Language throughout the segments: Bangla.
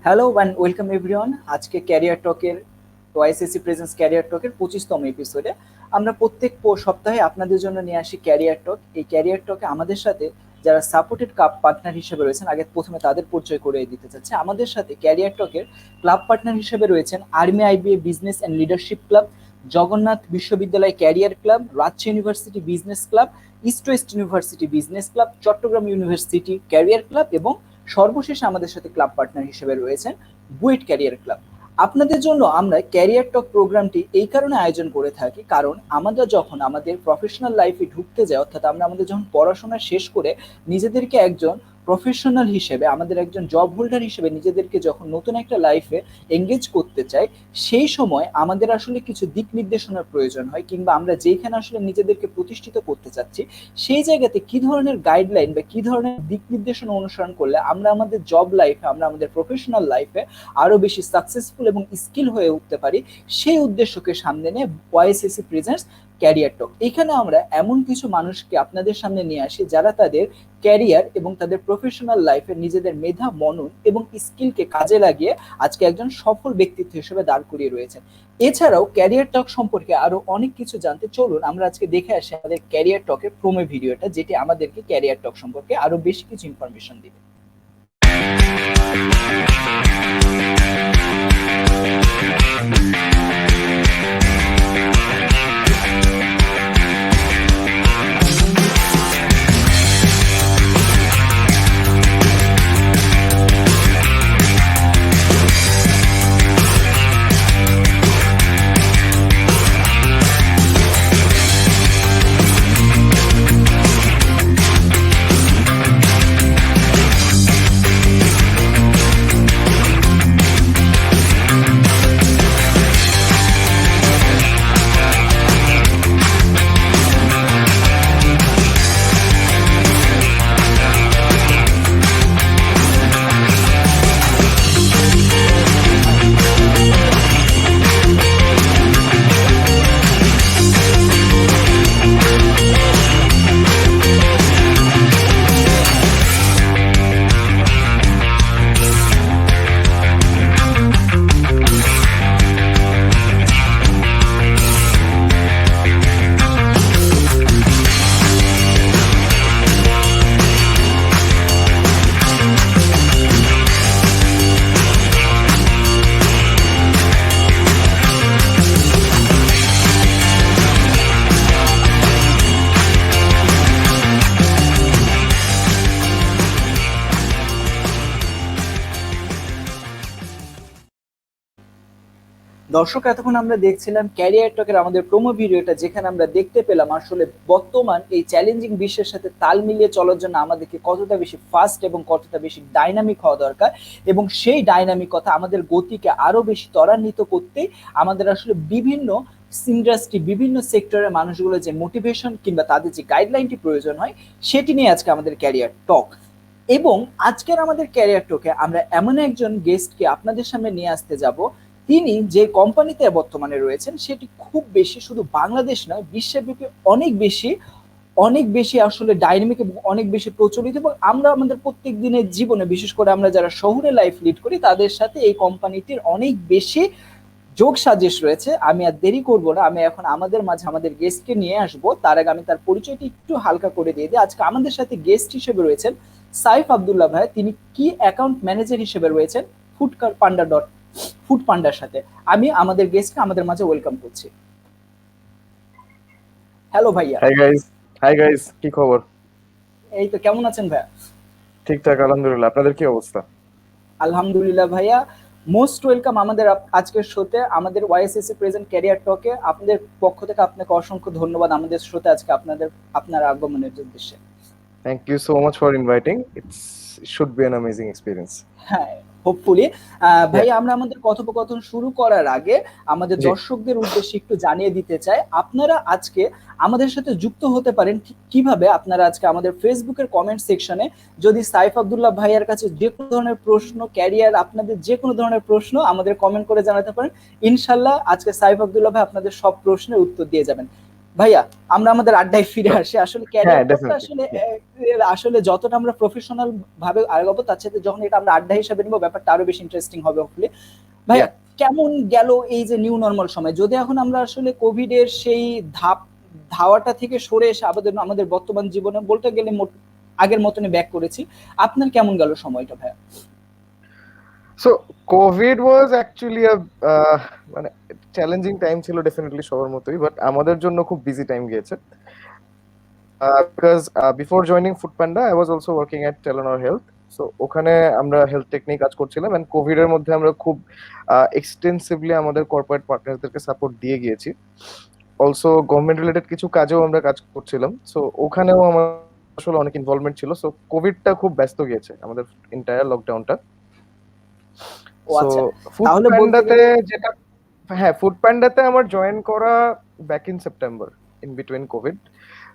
Hello and welcome everyone. আজকে ক্যারিয়ার টকের ওয়াইসিসি প্রেজেন্স ক্যারিয়ার টকের 25তম এপিসোডে আমরা প্রত্যেক সপ্তাহে আপনাদের জন্য নিয়ে আসি ক্যারিয়ার টক। এই ক্যারিয়ার টকে আমাদের সাথে যারা সাপোর্টেড ক্লাব পার্টনার হিসেবে রয়েছেন, আগে প্রথমে তাদের পরিচয় করে দিতে চাচ্ছি। আমাদের সাথে ক্যারিয়ার টকের ক্লাব পার্টনার হিসেবে রয়েছেন army IBA business and leadership club, Jagannath বিশ্ববিদ্যালয় career club, Rajshahi university business club, east west university business club, Chittagong university career club এবং সর্বশেষে আমাদের সাথে ক্লাব পার্টনার হিসেবে রয়েছেন বুয়েট ক্যারিয়ার ক্লাব। আপনাদের জন্য আমরা ক্যারিয়ার টক প্রোগ্রামটি এই কারণে আয়োজন করে থাকি, কারণ আমরা যখন আমাদের প্রফেশনাল লাইফে ঢুকতে যাই, অর্থাৎ আমরা আমাদের যখন পড়াশোনা শেষ করে নিজেদেরকে একজন প্রফেশনাল হিসেবে, আমাদের একজন জব হোল্ডার হিসেবে নিজেদেরকে যখন নতুন একটা লাইফে এঙ্গেজ করতে চাই, সেই সময় আমাদের আসলে কিছু দিক নির্দেশনার প্রয়োজন হয়, কিংবা আমরা যেখানে আসলে নিজেদেরকে প্রতিষ্ঠিত করতে চাচ্ছি সেই জায়গাতে কি ধরনের গাইডলাইন বা কি ধরনের দিক নির্দেশনা অনুসরণ করলে আমরা আমাদের জব লাইফে, আমরা আমাদের প্রফেশনাল লাইফে আরো বেশি সাকসেসফুল এবং স্কিল হয়ে উঠতে পারি, সেই উদ্দেশ্যকে সামনে নিয়ে ওয়াইসিসি প্রেজেন্টস ক্যারিয়ার টক। এখানে আমরা এমন কিছু মানুষকে আপনাদের সামনে নিয়ে আসি যারা তাদের ক্যারিয়ার এবং তাদের প্রফেশনাল লাইফে নিজেদের মেধা, মনন এবং স্কিলকে কাজে লাগিয়ে আজকে একজন সফল ব্যক্তিত্ব হিসেবে দাঁড় করিয়ে রয়েছেন। এছাড়াও ক্যারিয়ার টক সম্পর্কে আরো অনেক কিছু জানতে চলুন আমরা আজকে দেখে আসি আমাদের ক্যারিয়ার টকের প্রোমো ভিডিওটা, যেটি আমাদেরকে ক্যারিয়ার টক সম্পর্কে আরো বেশি কিছু ইনফরমেশন দিবে। দর্শক, এতক্ষণ আমরা দেখছিলাম ক্যারিয়ার টকের আমাদের প্রোমো ভিডিওটা, যেখানে আমরা দেখতে পেলাম আসলে বর্তমান এই চ্যালেঞ্জিং বিশ্বের সাথে তাল মিলিয়ে চলার জন্য আমাদেরকে কতটা বেশি ফাস্ট এবং কতটা বেশি ডাইনামিক হওয়া দরকার, এবং সেই ডাইনামিকতা আমাদের গতিকে আরো বেশি ত্বরান্বিত করতেই আমাদের আসলে বিভিন্ন ইন্ডাস্ট্রি, বিভিন্ন সেক্টরের মানুষগুলো যে মোটিভেশন কিংবা তাদের যে গাইডলাইনটি প্রয়োজন হয়, সেটি নিয়ে আজকে আমাদের ক্যারিয়ার টক। এবং আজকের আমাদের ক্যারিয়ার টকে আমরা এমন একজন গেস্টকে আপনাদের সামনে নিয়ে আসতে যাব, তিনি যে কোম্পানিতে বর্তমানে রয়েছেন সেটি খুব বেশি শুধু বাংলাদেশ নয়, বিশ্বব্যাপী অনেক বেশি আসলে ডাইনামিক এবং অনেক বেশি প্রচলিত, এবং আমরা আমাদের প্রত্যেক দিনের জীবনে, বিশেষ করে আমরা যারা শহুরে লাইফ লিড করি, তাদের সাথে এই কোম্পানিটির অনেক বেশি যোগ সাজেশ রয়েছে। আমি আর দেরি করব না, আমি এখন আমাদের মাঝে আমাদের গেস্টকে নিয়ে আসবো। তার আগে আমি তার পরিচয়টি একটু হালকা করে দিয়ে দিই। আজকে আমাদের সাথে গেস্ট হিসেবে রয়েছেন সাইফ আব্দুল্লাহ ভাই, তিনি কি অ্যাকাউন্ট ম্যানেজার হিসেবে রয়েছেন ফুড পান্ডার সাথে। আমি আমাদের গেস্টকে আমাদের মাঝে ওয়েলকাম করছি। হ্যালো ভাইয়া। হাই গাইস, কি খবর? এই তো, কেমন আছেন ভাইয়া? ঠিকঠাক আলহামদুলিল্লাহ, আপনাদের কি অবস্থা? আলহামদুলিল্লাহ ভাইয়া, মোস্ট ওয়েলকাম আমাদের আজকের শোতে, আমাদের ওয়াইএসএসসি প্রেজেন্ট ক্যারিয়ার টকে। আপনাদের পক্ষ থেকে আপনাকে অসংখ্য ধন্যবাদ আমাদের শোতে আজকে আপনার আগমনের উদ্দেশ্যে। Thank you so much for inviting, it should be an amazing experience. হ্যাঁ, হোপফুলি। ভাই, আমরা আমাদের কথোপকথন শুরু করার আগে আমাদের দর্শকদের উদ্দেশ্যে একটু জানিয়ে দিতে চাই, আপনারা আজকে আমাদের সাথে যুক্ত হতে পারেন ঠিক কিভাবে। আপনারা আজকে আমাদের ফেসবুকের কমেন্ট সেকশনে যদি সাইফ আব্দুল্লাহ ভাইয়ের কাছে যে কোনো ধরনের প্রশ্ন, ক্যারিয়ার, আপনাদের যে কোনো ধরনের প্রশ্ন আমাদের কমেন্ট করে জানাতে পারেন। ইনশাল্লাহ আজকে সাইফ আব্দুল্লাহ ভাই আপনাদের সব প্রশ্নের উত্তর দিয়ে যাবেন। ভাইয়া আমরা আমাদের আড্ডায় ফিরে আসি। আসলে হ্যাঁ, ক্যারিয়ার টকটা ডেফিনেটলি। আসলে আসলে যতটা আমরা প্রফেশনাল ভাবে আগাবো তার সাথে যখন এটা আমরা আড্ডা হিসাবে নিবো ব্যাপারটা আরো বেশি ইন্টারেস্টিং হবে হপফুলি। ভাইয়া ইয়া কেমন গেল এই যে নিউ নর্মাল সময়, যদি এখন আমরা আসলে কোভিড এর সেই ধাওয়াটা থেকে সরে এসে আমাদের আমাদের বর্তমান জীবনে বলতে গেলে আগের মতনই ব্যাক করেছি, আপনার কেমন গেল সময়টা ভাইয়া? সো কোভিড ওয়াজ অ্যাকচুয়ালি মানে চ্যালেঞ্জিং টাইম ছিল ডেফিনেটলি সবার মতোই, বাট আমাদের জন্য খুব বিজি টাইম গিয়েছে। Because before joining Foodpanda I was also working at Telenor health. So ওখানে আমরা হেলথ টেক নিয়ে কাজ করছিলাম, এন্ড কোভিড এর মধ্যে আমরা খুব এক্সটেন্সিভলি আমাদের কর্পোরেট পার্টনারদেরকে সাপোর্ট দিয়ে গিয়েছি। অলসো গভর্নমেন্ট রিলেটেড কিছু কাজেও আমরা কাজ করছিলাম, সো ওখানেও আমার আসলে অনেক ইনভলভমেন্ট ছিল। সো কোভিডটা খুব ব্যস্ত গিয়েছে আমাদের এন্টায়ার লকডাউনটা। ও সো আচ্ছা, ফুড তাহলে বলতে প্যান্ডাতে গেলে যেটা, হ্যাঁ ফুড প্যান্ডাতে আমার জয়েন করা back in September, in between Covid.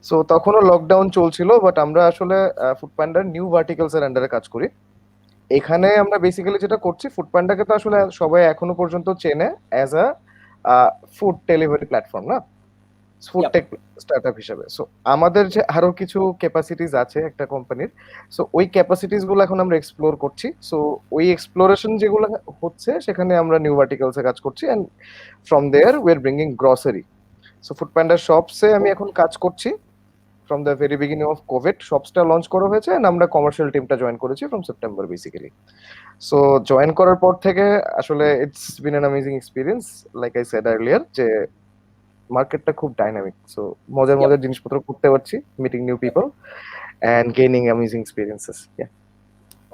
So তখনও লকডাউন চলছিল, বাট আমরা আসলে ফুড প্যান্ডার নিউ ভার্টিকালস এর আন্ডারে কাজ করি। এখানে আমরা বেসিক্যালি যেটা করছি, ফুড প্যান্ডাকে তো আসলে সবাই এখনো পর্যন্ত চেনে as a food delivery platform, না ফুড Yep. টেক স্টার্টআপ হিসেবে। সো আমাদের যে আরো কিছু ক্যাপাসিটিস আছে একটা কোম্পানির, সো ওই ক্যাপাসিটিস গুলো এখন আমরা এক্সপ্লোর করছি। সো ওই এক্সপ্লোরেশন যেগুলো হচ্ছে সেখানে আমরা নিউ ভার্টিকালসে কাজ করছি, and from there we are bringing grocery. So food প্যান্ডার শপসে আমি এখন কাজ করছি from the very beginning of covid. শপসটা লঞ্চ করা হয়েছে, এন্ড আমরা কমার্শিয়াল টিমটা জয়েন করেছি from September basically. So join করার পর থেকে আসলে it's been an amazing experience. Like I said earlier যে মার্কেটটা খুব ডাইনামিক, সো মজার Yep. মজার জিনিসপত্র করতে পারছি, meeting new people and gaining amazing experiences.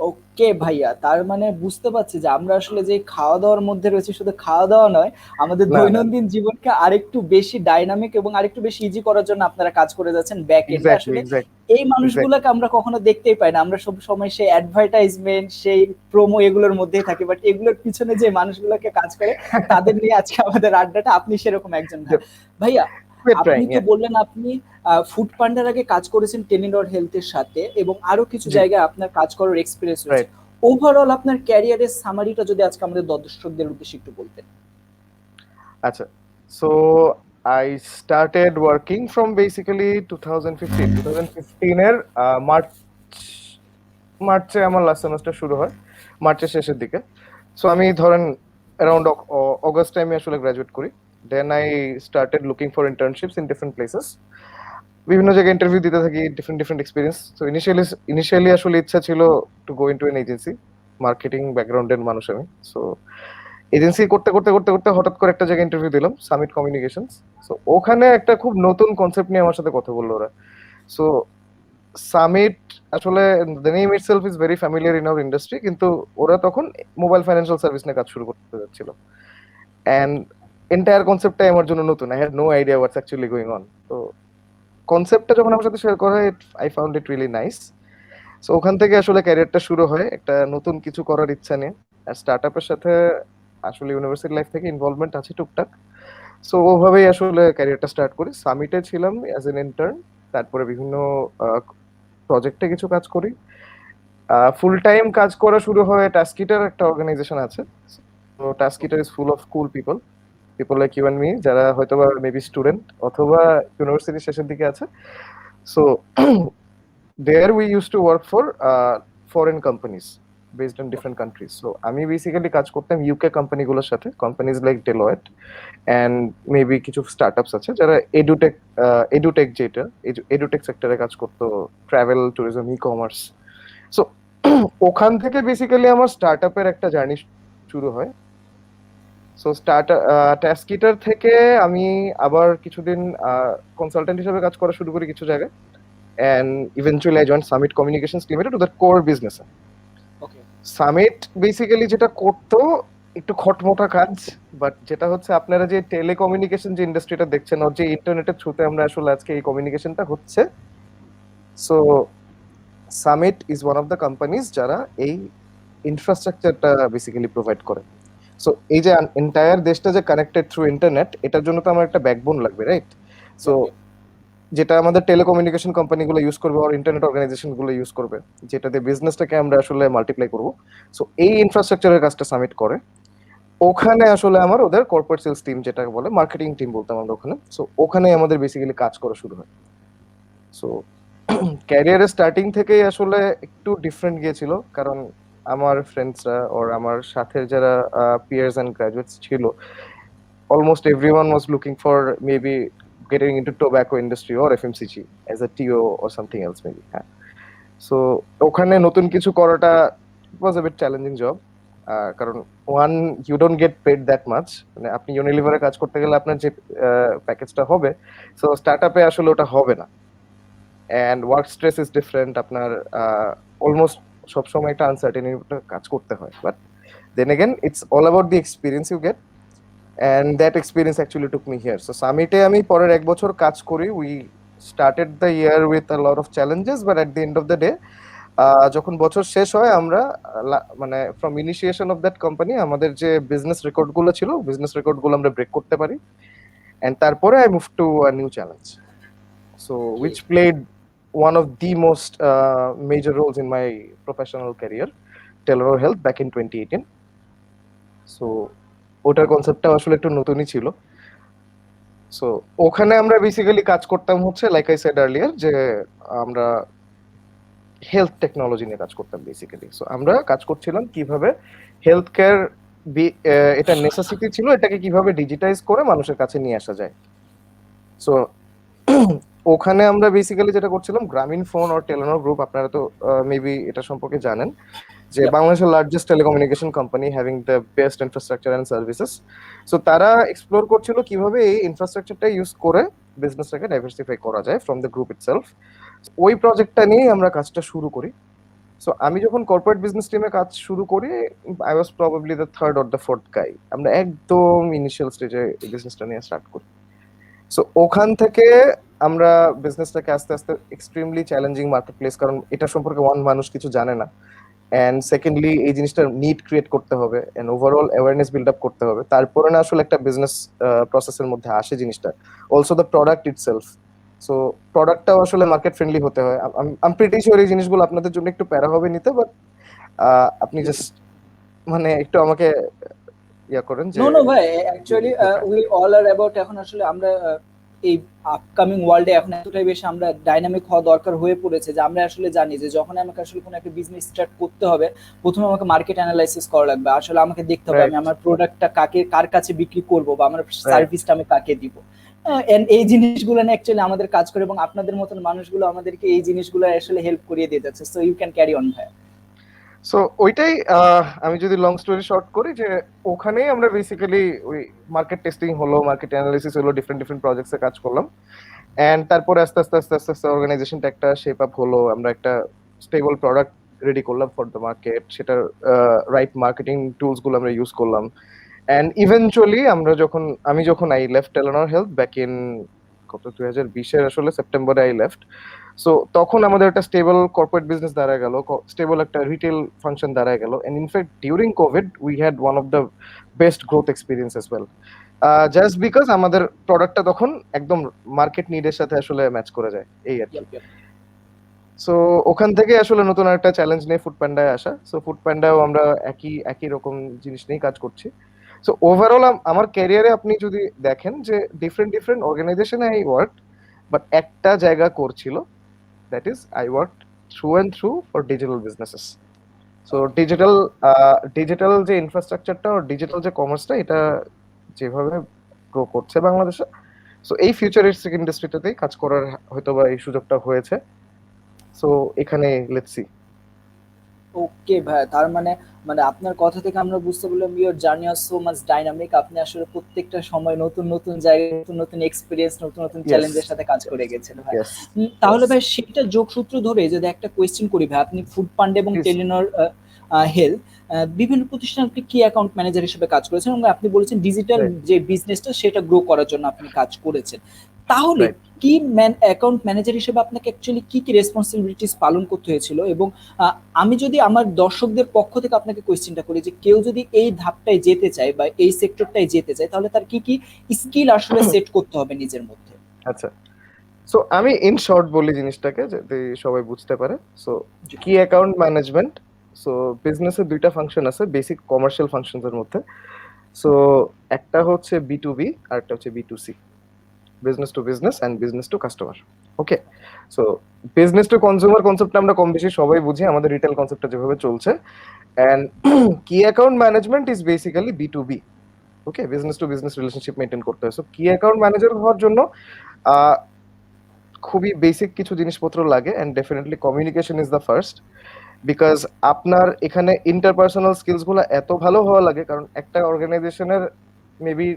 Okay ভাইয়া, তার মানে বুঝতে পারছি যে আমরা আসলে যে খাওয়া দাওয়ার মধ্যে রয়েছে, শুধু খাওয়া দাওয়া নয়, আমাদের না না, দৈনন্দিন জীবনকে আরেকটু বেশি ডাইনামিক এবং আরেকটু বেশি ইজি করার জন্য আপনারা কাজ করে যাচ্ছেন ব্যাক এন্ডে। এক্স্যাক্টলি আসলে এক্স্যাক্টলি এই এক্স্যাক্টলি। মানুষগুলোকে আমরা কখনো দেখতেই পাই না, আমরা সব সময় সেই অ্যাডভার্টাইজমেন্ট সেই প্রোমো এগুলোর মধ্যেই থাকি, বাট এগুলোর পিছনে যে মানুষগুলোকে কাজ করে তাদের নিয়ে আজকে আমাদের আড্ডাটা। আপনি সেরকম একজন ভাই। ভাইয়া We're আপনি trying, তো yeah. বললেন আপনি ফুড পান্ডার আগে কাজ করেছেন টেলিনর হেলথের সাথে এবং আরো কিছু জি, জায়গায় আপনার কাজ করার এক্সপিরিয়েন্স রয়েছে। রাইট। ওভারঅল আপনার ক্যারিয়ারের সামারিটা যদি আজকে আমাদের দর্শকদের উদ্দেশ্যে একটু বলতেন। আচ্ছা, so I started working from basically 2015 এর মার্চ মার্চে আমার লাস্ট সেমেস্টার শুরু হয়, মার্চের শেষের দিকে। সো আমি ধরেন অ্যারাউন্ড অগস্ট টাইমে আসলে গ্রাজুয়েট করি। Then I started looking for internships in different places. বিভিন্ন জায়গায় ইন্টারভিউ দিতে থাকি, ডিফারেন্ট ডিফারেন্ট এক্সপিরিয়েন্স। তো ইনিশিয়ালি আসলে ইচ্ছা ছিল to go into an agency, marketing ব্যাকগ্রাউন্ডের মানুষ আমি। সো এজেন্সি করতে করতে করতে করতে হঠাৎ করে একটা জায়গায় ইন্টারভিউ দিলাম, সামিট কমিউনিকেশনস। সো ওখানে একটা খুব নতুন কনসেপ্ট নিয়ে আমার সাথে কথা বললো ওরা। সো সামিট আসলে the name itself is very familiar in our industry, কিন্তু ওরা তখন মোবাইল ফাইন্যান্সিয়াল সার্ভিস নিয়ে কাজ শুরু করতে যাচ্ছিল, এন্ড এন্টায়ার কনসেপ্টটাই আমার জন্য নতুন। I had no idea what's actually going on. তো কনসেপ্টটা যখন আমার সাথে শেয়ার করা হয়, I found it really nice. So ওখান থেকে আসলে ক্যারিয়ারটা শুরু হয় একটা নতুন কিছু করার ইচ্ছা নিয়ে। আর স্টার্টআপের সাথে আসলে ইউনিভার্সিটি লাইফ থেকে ইনভলভমেন্ট আছে টুকটাক। সো ওভাবেই আসলে ক্যারিয়ারটা স্টার্ট করি। সামিটে ছিলাম অ্যাজ এন ইন্টার্ন, তারপরে বিভিন্ন প্রজেক্টে কিছু কাজ করি। ফুল টাইম কাজ করা শুরু হয় টাস্কিটার একটা অর্গানাইজেশন আছে। তো টাস্কিটার is full of cool people, people like you and me, যারা হয়তো বা মেবি স্টুডেন্ট অথবা ইউনিভার্সিটির শেষের দিকে আছে। So there we used to work for foreign companies based in different countries. So আমি বেসিক্যালি কাজ করতাম ইউকে কোম্পানিগুলোর সাথে, companies like Deloitte and maybe কিছু স্টার্টআপস আছে যারা এডুটেক যেটা এডুটেক সেক্টরে কাজ করতো, travel, tourism, e commerce. So ওখান থেকে বেসিক্যালি আমার স্টার্টআপের একটা জার্নি শুরু হয়। সো টাস্কিটার থেকে আমি আবার কিছুদিন কনসালটেন্ট হিসেবে কাজ করা শুরু করি কিছু জায়গায়, and eventually I joined Summit Communications Limited to the core business. Okay, summit basically যেটা করতো একটু খটমোটা কাজ, বাট যেটা হচ্ছে আপনারা যে টেলিকমিউনিকেশন যে ইন্ডাস্ট্রিটা দেখছেন, ওর যে ইন্টারনেটের থ্রুতে আমরা আসলে আজকে এই কমিউনিকেশনটা হচ্ছে, so summit is one of the companies যারা এই ইনফ্রাস্ট্রাকচারটা বেসিক্যালি প্রোভাইড করে। সো এই যে এন্টায়ার দেশটা যে কানেক্টেড থ্রু ইন্টারনেট, এটার জন্য তো আমার একটা ব্যাকবোন লাগবে, রাইট? সো যেটা আমাদের টেলিকমিউনিকেশন কোম্পানিগুলো ইউজ করবে আর ইন্টারনেট অর্গানাইজেশন গুলো ইউজ করবে, যেটা দিয়ে বিজনেসটাকে আমরা আসলে মাল্টিপ্লাই করব। সো এই ইনফ্রাস্ট্রাকচারের কাজটা সামিট করে। ওখানে আসলে আমার ওদের কর্পোরেট সেলস টিম যেটাকে বলে মার্কেটিং টিম বলতাম আমরা ওখানে, সো ওখানে আমাদের বেসিক্যালি কাজ করা শুরু হয়। সো ক্যারিয়ারের স্টার্টিং থেকেই আসলে একটু ডিফারেন্ট গিয়েছিল, কারণ আমার ফ্রেন্ডসরা ওর আমার সাথে যারা পিয়ার্স এন্ড গ্রাজুয়েটস ছিল, almost everyone was looking for maybe getting into tobacco industry or FMCG as a TO or something else maybe. হ্যাঁ, সো ওখানে নতুন কিছু করাটা was a bit challenging job, কারণ one, you don't get paid that much. মানে আপনি ইউনিলিভারে কাজ করতে গেলে আপনার যে প্যাকেজটা হবে, সো স্টার্ট আপে আসলে ওটা হবে না। And work stress is different, আপনার অলমোস্ট সবসময় একটা আনসার্টেনিটি কাজ করতে হয়। But then again it's all about the experience you get, and that experience actually took me here. So সামিটে আমি পরের 1 বছর কাজ করি। We started the year with a lot of challenges, but at the end of the day যখন বছর শেষ হয় আমরা মানে from initiation of that company আমাদের যে বিজনেস রেকর্ড গুলো ছিল, বিজনেস রেকর্ড গুলো আমরা ব্রেক করতে পারি। এন্ড তারপরে I move to a new challenge, so which played one of the most major roles in my professional career, Telenor health, back in 2018। So ওটার কনসেপ্টটা আসলে একটু নতুনই ছিল। সো ওখানে আমরা বেসিক্যালি কাজ করতাম হচ্ছে, লাইক আই সেড আর্লিয়ার, যে আমরা হেলথ টেকনোলজি নিয়ে কাজ করতাম বেসিক্যালি। সো আমরা কাজ করছিলাম কিভাবে হেলথ কেয়ার, এটা নেসেসিটি ছিল, এটাকে কিভাবে ডিজিটাইজ করে মানুষের কাছে নিয়ে আসা যায়। সো ওখানে আমরা বেসিক্যালি যেটা করছিলাম, গ্রামীণ ফোন আর টেলিনর গ্রুপ, আপনারা তো মেবি এটা সম্পর্কে জানেন, যে Yep. বাংলাদেশের largest telecommunication company, having the best infrastructure and services. So তারা এক্সপ্লোর করছিল কিভাবে এই ইনফ্রাস্ট্রাকচারটা ইউজ করে বিজনেসটাকে ডাইভার্সিফাই করা যায় ফ্রম দ্য গ্রুপ ইটসেলফ। ওই প্রজেক্টটা নিয়ে আমরা কাজটা শুরু করি। সো আমি যখন কর্পোরেট বিজনেস টিমে কাজ শুরু করি, I was probably the third or the fourth guy. আমরা একদম ইনিশিয়াল স্টেজে বিজনেসটা নিয়ে স্টার্ট করি। সো ওখান থেকে আমরা বিজনেসটাকে আস্তে আস্তে এক্সট্রিমলি চ্যালেঞ্জিং মার্কেট প্লেস, কারণ এটা সম্পর্কে মানুষ কিছু জানে না। অ্যান্ড সেকেন্ডলি এই জিনিসটার নিড ক্রিয়েট করতে হবে, and overall awareness build up করতে হবে, তারপরে না আসলে একটা বিজনেস প্রসেসের মধ্যে আসে জিনিসটা। Also the product itself, so প্রোডাক্টটাও আসলে মার্কেট ফ্রেন্ডলি হতে হয়। আই এম প্রিটি শিওর এই জিনিসগুলো আপনাদের জন্য একটু প্যারা হবে নিতে, বাট আপনি জাস্ট মানে একটু আমাকে ইয়া করেন যে নো ভাই, actually we all are about, এখন আসলে আমরা এই আপকামিং ওয়ার্ল্ডে এখন এতটাই বেশি আমরা ডাইনামিক হওয়া দরকার হয়ে পড়েছে, যে আমরা আসলে জানি যে যখন আমাকে আসলে কোনো একটা বিজনেস স্টার্ট করতে হবে, প্রথমে আমাকে মার্কেট অ্যানালাইসিস করা লাগবে। আসলে আমাকে দেখতে হবে আমি রাইট আমার প্রোডাক্টটা কার কাছে বিক্রি করব, বা আমার রাইট সার্ভিসটা আমি কাকে দিব। এই জিনিসগুলো নিয়ে অ্যাকচুয়ালি আমাদের কাজ করে, এবং আপনাদের মতন মানুষগুলো আমাদেরকে এই জিনিসগুলো আসলে হেল্প করিয়ে দিয়ে যাচ্ছে। So you can carry on ভাই। সো ওইটাই, আমি যদি লং স্টোরি শর্ট করি, যে ওখানেই আমরা বেসিক্যালি ওই মার্কেট টেস্টিং হলো, মার্কেট অ্যানালিসিস হলো, ডিফারেন্ট ডিফারেন্ট প্রজেক্টসে কাজ করলাম। এন্ড তারপরে আস্তে আস্তে আস্তে আস্তে আস্তে অর্গানাইজেশনটা একটা শেপ আপ হলো, আমরা একটা স্টেবল প্রোডাক্ট রেডি করলাম ফর দ্য মার্কেট, সেটার রাইট মার্কেটিং টুলস গুলো আমরা ইউজ করলাম। এন্ড ইভেনচুয়ালি আমি যখন I left Telenor health back in 2020-এর আসলে সেপ্টেম্বরে আই লেফট। সো তখন আমাদের একটা স্টেবল কর্পোরেট বিজনেস দাঁড়ায় গেল, স্টেবল একটা রিটেল ফাংশন দাঁড়ায় গেল, and in fact during COVID we had one of the best growth experience as well, just because আমাদের প্রোডাক্টটা তখন একদম মার্কেট নিডের সাথে আসলে ম্যাচ করে যায়, এই আর কি। সো ওখান থেকে আসলে নতুন একটা চ্যালেঞ্জ নিয়ে ফুড প্যান্ডায় আসা। সো ফুড প্যান্ডাও আমরা একই রকম জিনিস নিয়ে কাজ করছি। সো ওভারঅল আমার ক্যারিয়ারে আপনি যদি দেখেন যে ডিফারেন্ট ডিফারেন্ট অর্গানাইজেশনে আই ওয়ার্ক, বাট একটা জায়গা করছিল, that is I work through and through for digital businesses. So digital যে ইনফ্রাস্ট্রাকচারটা, ডিজিটাল যে কমার্সটা, এটা যেভাবে গ্রো করছে বাংলাদেশে, সো এই ফিউচারিস্টিক ইন্ডাস্ট্রিটাতেই কাজ করার হয়তো বা এই সুযোগটা হয়েছে। সো এখানে লেটস সি। ওকে ভাই, তার মানে মানে আপনার কথা থেকে আমরা বুঝতে পারলাম your journey are so much dynamic. আপনি আসলে প্রত্যেকটা সময় নতুন নতুন জায়গায়, নতুন নতুন এক্সপিরিয়েন্স, নতুন নতুন ইয়েস চ্যালেঞ্জের সাথে কাজ করে গেছেন ভাই। ইয়েস তাহলে ইয়েস ভাই সেটা যোগসূত্র ধরে যদি একটা কোয়েশ্চেন করি ভাই, আপনি ফুড পান্ডা এবং প্লিজ। টেলিনর হেলথ বিভিন্ন প্রতিষ্ঠানে আপনি কি অ্যাকাউন্ট ম্যানেজার হিসেবে কাজ করেছেন, এবং আপনি বলেছেন ডিজিটাল রাইট যে বিজনেসটা সেটা গ্রো করার জন্য আপনি কাজ করেছেন। তাহলে রাইট কি অ্যাকাউন্ট ম্যানেজার হিসেবে আপনাকে অ্যাকচুয়ালি কি কি রেসপন্সিবিলিটিস পালন করতে হয়েছিল? এবং আমি যদি আমার দর্শকদের পক্ষ থেকে আপনাকে কোয়েশ্চেনটা করি, যে কেউ যদি এই ধাপটায় যেতে চায় বা এই সেক্টরটায় যেতে চায়, তাহলে তার কি কি স্কিল আসলে সেট করতে হবে নিজের মধ্যে? আচ্ছা, সো আমি ইন শর্ট বলি জিনিসটাকে যাতে সবাই বুঝতে পারে। সো জি। কি অ্যাকাউন্ট ম্যানেজমেন্ট, সো বিজনেসের দুইটা ফাংশন আছে বেসিক কমার্শিয়াল ফাংশনস এর মধ্যে। সো একটা হচ্ছে B2B আর একটা হচ্ছে B2C, business to business and business to customer. Okay, so business to consumer কনসেপ্টটা আমরা কম বেশি সবাই বুঝি, আমাদের রিটেল কনসেপ্টটা যেভাবে চলছে। এন্ড কি account management is basically B2B। Okay, business to business relationship maintain করতে হয়। সো কি অ্যাকাউন্ট ম্যানেজার হওয়ার জন্য আহ, খুবই বেসিক কিছু জিনিসপত্র লাগে, and definitely communication is the first. Because আপনার এখানে ইন্টারপার্সোনাল স্কিলস গুলো এত ভালো হওয়া লাগে, কারণ একটা অর্গানাইজেশনের maybe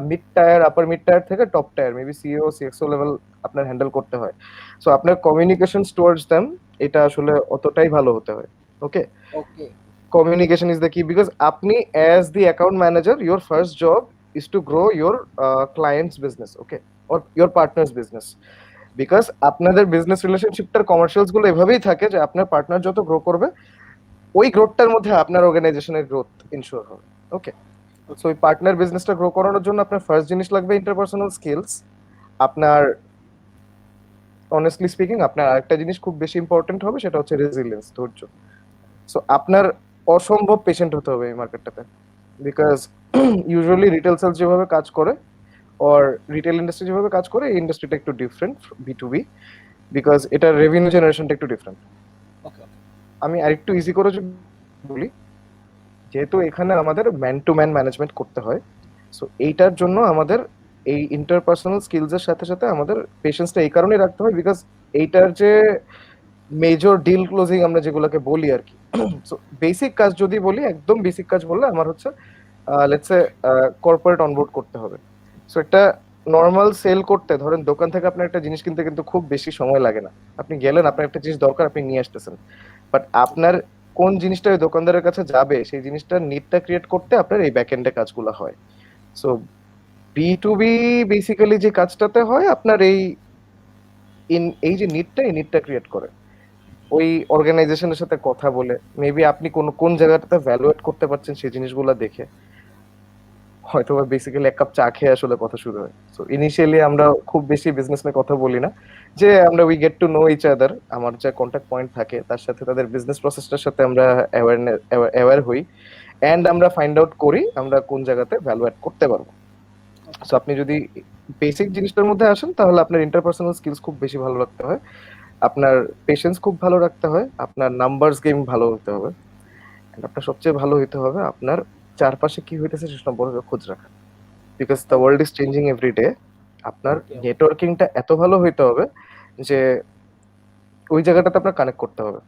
mid tier, upper mid tier থেকে top tier, maybe CEO CXO level আপনার হ্যান্ডেল করতে হয়। সো আপনার কমিউনিকেশন টুয়ার্ডস দেম এটা আসলে অতটাই ভালো হতে হয়। ওকে, ওকে। communication is the key, because আপনি as the account manager, your first job is to grow your client's business, okay, or your partner's business, because আপনাদের বিজনেস রিলেশনশিপটার কমার্শিয়ালস গুলো এভাবেই থাকে যে আপনার পার্টনার যত গ্রো করবে, ওই গ্রোথটার মধ্যে আপনার অর্গানাইজেশনের গ্রোথ ইনশিওর হবে। ওকে, সো ওই পার্টনার বিজনেসটা গ্রো করানোর জন্য আপনার ফার্স্ট জিনিস লাগবে ইন্টারপার্সোনাল স্কিলস। আপনার অনেস্টলি স্পিকিং আপনার আরেকটা জিনিস খুব বেশি ইম্পর্টেন্ট হবে, সেটা হচ্ছে রেজিলিয়েন্স, ধৈর্য। সো আপনার অসম্ভব পেশেন্ট হতে হবে এই মার্কেটটাতে, বিকজ ইউজুয়ালি রিটেল সেলস যেভাবে কাজ করে, অর রিটেল ইন্ডাস্ট্রি যেভাবে কাজ করে, এই ইন্ডাস্ট্রিটা একটু ডিফারেন্ট B2B, বিকজ এটার রেভিনিউ জেনারেশনটা একটু ডিফারেন্ট। ওকে। আমি আরেকটু ইজি করে যদি বলি, যেহেতু এখানে আমাদের ম্যান টু ম্যান ম্যানেজমেন্ট করতে হয়, সো এইটার জন্য আমাদের এই ইন্টারপার্সোনাল স্কিলসের সাথে সাথে আমাদের পেশেন্সটা এই কারণেই রাখতে হয়, বিকজ এইটার যে মেজর ডিল ক্লোজিং আমরা যেগুলোকে বলি আর কি, সো বেসিক কাজ যদি বলি, একদম বেসিক কাজ বললে আমার হচ্ছে লেটস সে কর্পোরেট অনবোর্ড করতে হবে। সো একটা নর্মাল সেল করতে, ধরেন দোকান থেকে আপনার একটা জিনিস কিনতে কিন্তু খুব বেশি সময় লাগে না। আপনি গেলেন, আপনার একটা জিনিস দরকার, আপনি নিয়ে আসতেছেন, বাট আপনার কোন জিনিসটা ওই দোকানদারের কাছে যাবে, সেই জিনিসটার নিডটা ক্রিয়েট করতে আপনার এই ব্যাক এন্ডে কাজগুলো হয়। সো B2B বেসিক্যালি যে কাজটাতে হয় আপনার এই যে নিডটা, এই নিডটা ক্রিয়েট করে ওই অর্গানাইজেশনের সাথে কথা বলে, মেবি আপনি কোন জায়গাটাতে ভ্যালুয়েট করতে পারছেন সেই জিনিসগুলো দেখে, হয়তো বা বেসিক্যালি এক কাপ চা খেয়ে আসলে কথা শুরু হয়। সো ইনিশিয়ালি আমরা খুব বেশি বিজনেস নিয়ে কথা বলি না, যে আমরা we get to know each other, আমার যে কন্ট্যাক্ট পয়েন্ট থাকে তার সাথে তাদের বিজনেস প্রসেসটার সাথে আমরা অ্যাওয়ার হই, এন্ড আমরা ফাইন্ড আউট করি আমরা কোন জায়গাতে ভ্যালু অ্যাড করতে পারবো। সো আপনি যদি বেসিক জিনিসটার মধ্যে আসেন, তাহলে আপনার ইন্টারপার্সোনাল স্কিলস খুব বেশি ভালো রাখতে হয়, আপনার পেশেন্স খুব ভালো রাখতে হয়, আপনার নাম্বারস গেম ভালো হতে হবে, and আপনার সবচেয়ে ভালো হইতে হবে আপনার চারপাশে কি হইতেছে সে সম্পর্কে খোঁজ রাখা, because the world is changing every day. আপনার Okay. নেটওয়ার্কিংটা এত ভালো হইতে হবে যে ওই জায়গাটাতে আপনার কানেক্ট করতে হবে,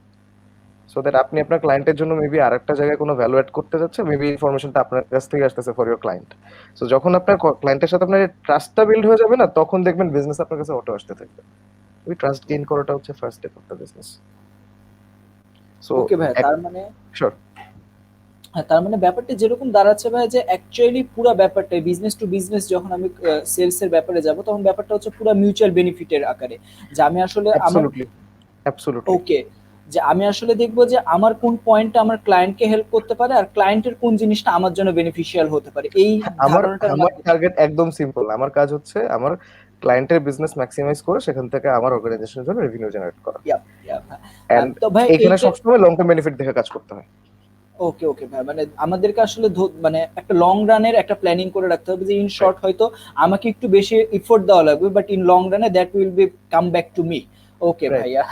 সো দ্যাট আপনি আপনার ক্লায়েন্টের জন্য মেবি আরেকটা জায়গায় কোনো ভ্যালু অ্যাড করতে যাচ্ছে, মেবি ইনফরমেশনটা আপনার কাছ থেকে আসতেছে ফর ইওর ক্লায়েন্ট। সো যখন আপনার ক্লায়েন্টের সাথে আপনার ট্রাস্টটা বিল্ড হয়ে যাবে না, তখন দেখবেন বিজনেস আপনার কাছে অটো আসতে থাকবে। ওই ট্রাস্ট গেইন করাটা হচ্ছে first step of the business. So okay ভাই, তার মানে শিওর। হ্যাঁ, তার মানে ব্যাপারটা যেরকম দাঁড়াচ্ছে ভাই, যে অ্যাকচুয়ালি পুরো ব্যাপারটা বিজনেস টু বিজনেস, যখন আমি সেলস এর ব্যাপারে যাব, তখন ব্যাপারটা হচ্ছে পুরো মিউচুয়াল বেনিফিটের আকারে, যে আমি আসলে আমার অ্যাবসলিউটলি, অ্যাবসলিউটলি। ওকে, যে আমি আসলে দেখবো যে আমার কোন পয়েন্টটা আমার ক্লায়েন্টকে হেল্প করতে পারে, আর ক্লায়েন্টের কোন জিনিসটা আমার জন্য বেনিফিশিয়াল হতে পারে, এই আমার ধারণাটার আমার মাধ্যমে। টার্গেট একদম সিম্পল, আমার কাজ হচ্ছে আমার ক্লায়েন্টের বিজনেস ম্যাক্সিমাইজ করে সেখান থেকে আমার অর্গানাইজেশনের জন্য রেভিনিউ জেনারেট করা, Yep, yep, হ্যাঁ। এন্ড তো ভাই এখানে এইটা সবসময় লং টার্ম বেনিফিট দেখে কাজ করতে হয়। ওকে ওকে ভাই, মানে আমাদেরকে আসলে মানে একটা লং রানের একটা প্ল্যানিং করে রাখতে হবে, যে ইন শর্ট হয়তো আমাকে একটু বেশি এফোর্ট দেওয়া লাগবে, বাট ইন লং রানে that will be come back to me. Okay right. ভাইয়া,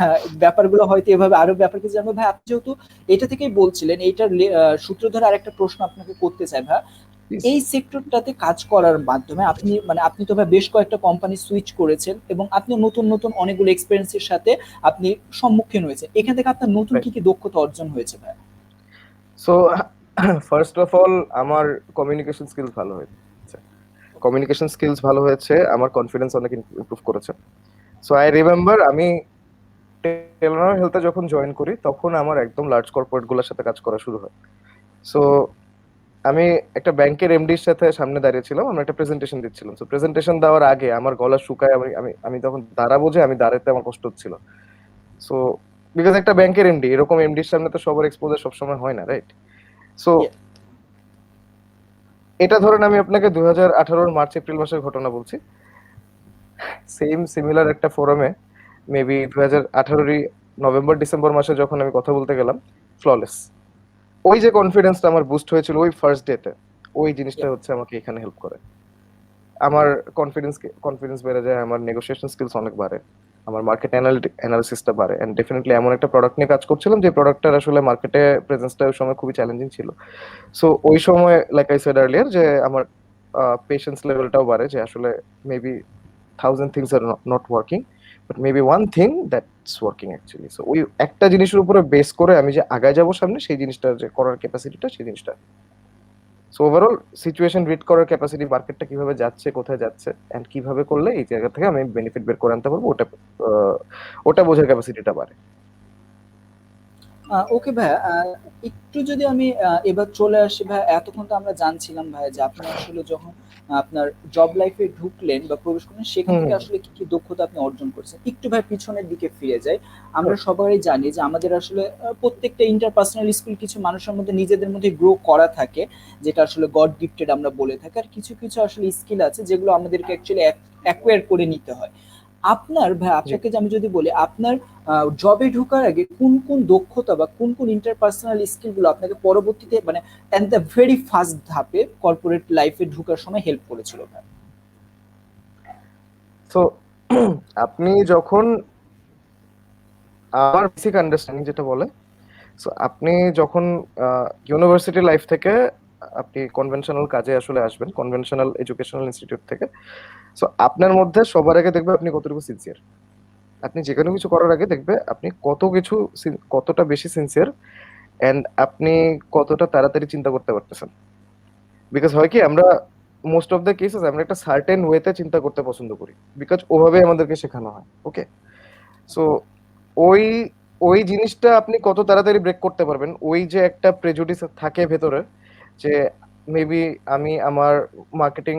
ব্যাপারগুলো হয়তো এভাবে, আরো ব্যাপার কিছু জানবো ভাই। আপনি যেহেতু এটা থেকেই বলছিলেন, এইটার সূত্র ধরে আরেকটা প্রশ্ন আপনাকে করতে চাই ভাই। এই সেক্টরটাতে কাজ করার মাধ্যমে আপনি, মানে আপনি তো ভাই বেশ কয়েকটা কোম্পানি সুইচ করেছেন, এবং আপনি নতুন নতুন অনেকগুলো এক্সপেরিয়েন্সের সাথে আপনি সম্মুখীন হয়েছেন, এখান থেকে আপনার নতুন কি কি দক্ষতা অর্জন হয়েছে ভাই? সো ফার্স্ট অফ অল আমার কমিউনিকেশন স্কিলস ভালো হয়েছে, কমিউনিকেশন স্কিলস ভালো হয়েছে, আমার কনফিডেন্স অনেক ইমপ্রুভ করেছে। সো আই রিমেম্বার আমি টেলর হেলথে যখন জয়েন করি, তখন আমার একদম লার্জ কর্পোরেট গুলোর সাথে কাজ করা শুরু হয়। সো আমি একটা ব্যাংকের এমডির সাথে সামনে দাঁড়িয়েছিলাম, আমরা একটা প্রেজেন্টেশন দিচ্ছিলাম। সো প্রেজেন্টেশন দেওয়ার আগে আমার গলা শুকায়, আমি আমি আমি তখন দাঁড়াবো, যে আমি দাঁড়াতে আমার কষ্ট হচ্ছিল। সো বিকজ একটা ব্যাংকের এমডি, এরকম এমডির সামনে তো সবার এক্সপোজার সবসময় হয় না, রাইট? So Yeah. এটা ধরেন আমি আপনাকে 2018 মার্চ এপ্রিল মাসের ঘটনা বলছি। সেম সিমিলার একটা ফোরামে মেবি 2018 নভেম্বর ডিসেম্বর মাসে যখন আমি কথা বলতে গেলাম, ফ্ললেস। ওই যে কনফিডেন্সটা আমার বুস্ট হয়েছিল ওই ফার্স্ট ডেতে, ওই জিনিসটা হচ্ছে আমাকে এখানে হেল্প করে। আমার কনফিডেন্স বেড়ে যায়, আমার নেগোসিয়েশন স্কিলস অনেক বাড়ে, আমার মার্কেট অ্যানালিসিসটা বাড়ে। এন্ড ডেফিনেটলি এমন একটা প্রোডাক্ট নিয়ে কাজ করছিলাম যে প্রোডাক্টটার আসলে মার্কেটে প্রেজেন্সটা ওই সময় খুবই চ্যালেঞ্জিং ছিল। সো ওই সময় লাইক আই সেড আর্লিয়ার যে আমার পেশেন্স লেভেলটাও বাড়ে, যে আসলে maybe thousand things are not working, but maybe one thing that's working actually. So ওই একটা জিনিসের উপরে বেস করে আমি যে আগায় যাবো সামনে, সেই জিনিসটা যে করার ক্যাপাসিটিটা, সেই জিনিসটা। সো ওভারঅল সিচুয়েশন রিড করার ক্যাপাসিটি, মার্কেটটা কিভাবে যাচ্ছে, কোথায় যাচ্ছে, এন্ড কিভাবে করলে এই জায়গা থেকে আমি বেনিফিট বের করে আনতে পারবো, ওটা বোঝার ক্যাপাসিটিটা বাড়ে। ওকে ভাইয়া, একটু যদি আমি এবার চলে আসি ভাইয়া, এতক্ষণ তো আমরা জানছিলাম ভাইয়া যে আপনি আসলে যখন আপনার জব লাইফে ঢুকলেন বা প্রবেশ করলেন সেখান হুম থেকে হুম আসলে কি কি দক্ষতা আপনি অর্জন করেছেন, একটু ভাই পিছনের দিকে ফিরে যাই। আমরা সবাই জানি যে আমাদের আসলে প্রত্যেকটা ইন্টারপার্সোনাল স্কিল কিছু মানুষের মধ্যে নিজেদের মধ্যে গ্রো করা থাকে, যেটা আসলে গড গিফটেড আমরা বলে থাকি, আর কিছু কিছু আসলে স্কিল আছে যেগুলো আমাদেরকে অ্যাকচুয়ালি অ্যাকোয়ার করে নিতে হয়। আপনার ভাই, জি। আপনাকে যে আমি যদি বলি আপনার জবে ঢোকার আগে কোন কোন দক্ষতা বা কোন কোন ইন্টারপার্সোনাল স্কিল গুলো আপনাকে পরবর্তীতে মানে এন্ড দ্য ভেরি ফার্স্ট ধাপে কর্পোরেট লাইফে ঢোকার সময় হেল্প করেছিল ভাই? সো আপনি যখন, আমার বেসিক আন্ডারস্ট্যান্ডিং যেটা বলে, সো আপনি যখন ইউনিভার্সিটি লাইফ থেকে আপনি কনভেনশনাল কাজে আসলে আসবেন, কনভেনশনাল এডুকেশনাল ইনস্টিটিউট থেকে, সো আপনার মধ্যে সবার আগে দেখবে আপনি কতটুকু সিনসিয়ার। আপনি যে কোনো কিছু করার আগে দেখবে আপনি কতটা বেশি সিনসিয়ার, এন্ড আপনি কতটা তাড়াতাড়ি চিন্তা করতে পারতেছেন। বিকজ হয় কি, আমরা মোস্ট অফ দ্য কেসেস আমরা একটা সার্টেন ওয়েতে চিন্তা করতে পছন্দ করি, বিকজ ওভাবে আমাদেরকে শেখানো হয়। ওকে, সো ওই ওই জিনিসটা আপনি কত তাড়াতাড়ি ব্রেক করতে পারবেন, ওই যে একটা প্রেজুডিস থাকে ভেতরে, যে মেবি আমি আমার মার্কেটিং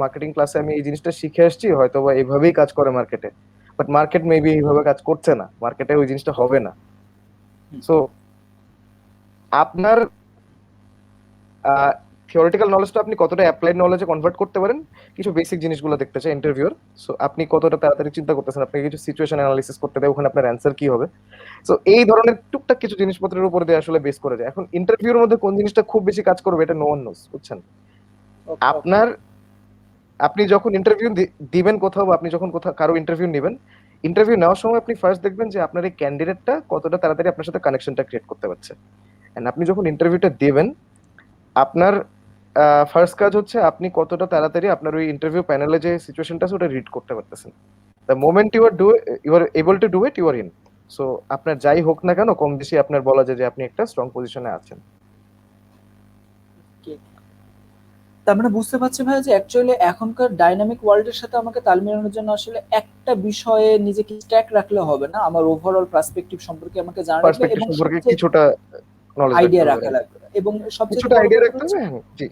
মার্কেটিং ক্লাসে আমি এই জিনিসটা শিখে আসছি, হয়তো বা এইভাবেই কাজ করে মার্কেটে, বাট মার্কেট মেবি এইভাবে কাজ করছে না, মার্কেটে ওই জিনিসটা হবে না। সো আপনার থিওরিটিক্যাল নলেজটা আপনি কতটা অ্যাপ্লাইড নলেজে কনভার্ট করতে পারেন, কিছু বেসিক জিনিসগুলো দেখতে চাই ইন্টারভিউর। সো আপনি কতটা তাড়াতাড়ি চিন্তা করতেছেন, আপনাকে কিছু সিচুয়েশন অ্যানালাইসিস করতে দেয়, ওখানে আপনার অ্যান্সার কি হবে। সো এই ধরনের টুকটাক কিছু জিনিসপত্রের উপর দিয়ে আসলে বেস করে যায়। এখন ইন্টারভিউর মধ্যে কোন জিনিসটা খুব বেশি কাজ করবে এটা নো ওয়ান নোস, বুঝছেন। ওকে। আপনার, আপনি যখন ইন্টারভিউ দিবেন কোথাও, বা আপনি যখন কোথাও কারো ইন্টারভিউ নেবেন, ইন্টারভিউ নেওয়ার সময় আপনি ফার্স্ট দেখবেন যে আপনার এই ক্যান্ডিডেটটা কতটা তাড়াতাড়ি আপনার সাথে কানেকশনটা ক্রিয়েট করতে পারছে। এন্ড আপনি যখন ইন্টারভিউটা দেবেন, আপনার ফার্স্ট কাজ হচ্ছে আপনি কতটা তাড়াতাড়ি আপনার ওই ইন্টারভিউ প্যানেলে যে সিচুয়েশনটা আছে ওটা রিড করতে পারতেছেন। The moment you are able to do it, you are in. So আপনার যাই হোক না কেন, কম বেশি আপনার বলা যায় যে আপনি একটা স্ট্রং পজিশনে আছেন। তার মানে বুঝতে পারছি ভাই যে অ্যাকচুয়ালি এখনকার ডাইনামিক ওয়ার্ল্ডের সাথে আমাকে তাল মিলানোর জন্য আসলে একটা বিষয়ে নিজেকে স্ট্যাক রাখলে হবে না, আমার ওভারঅল পার্সপেক্টিভ সম্পর্কে আমাকে জানা লাগবে পার্সপেক্টিভ এবং সম্পর্কে সবচেয়ে কিছুটা নলেজ রাখতে আইডিয়া হবে, রাখা right? লাগবে এবং সবচেয়ে কিছুটা বড় আইডিয়া ব্যাপার রাখতে হচ্ছে। হবে, হ্যাঁ জি।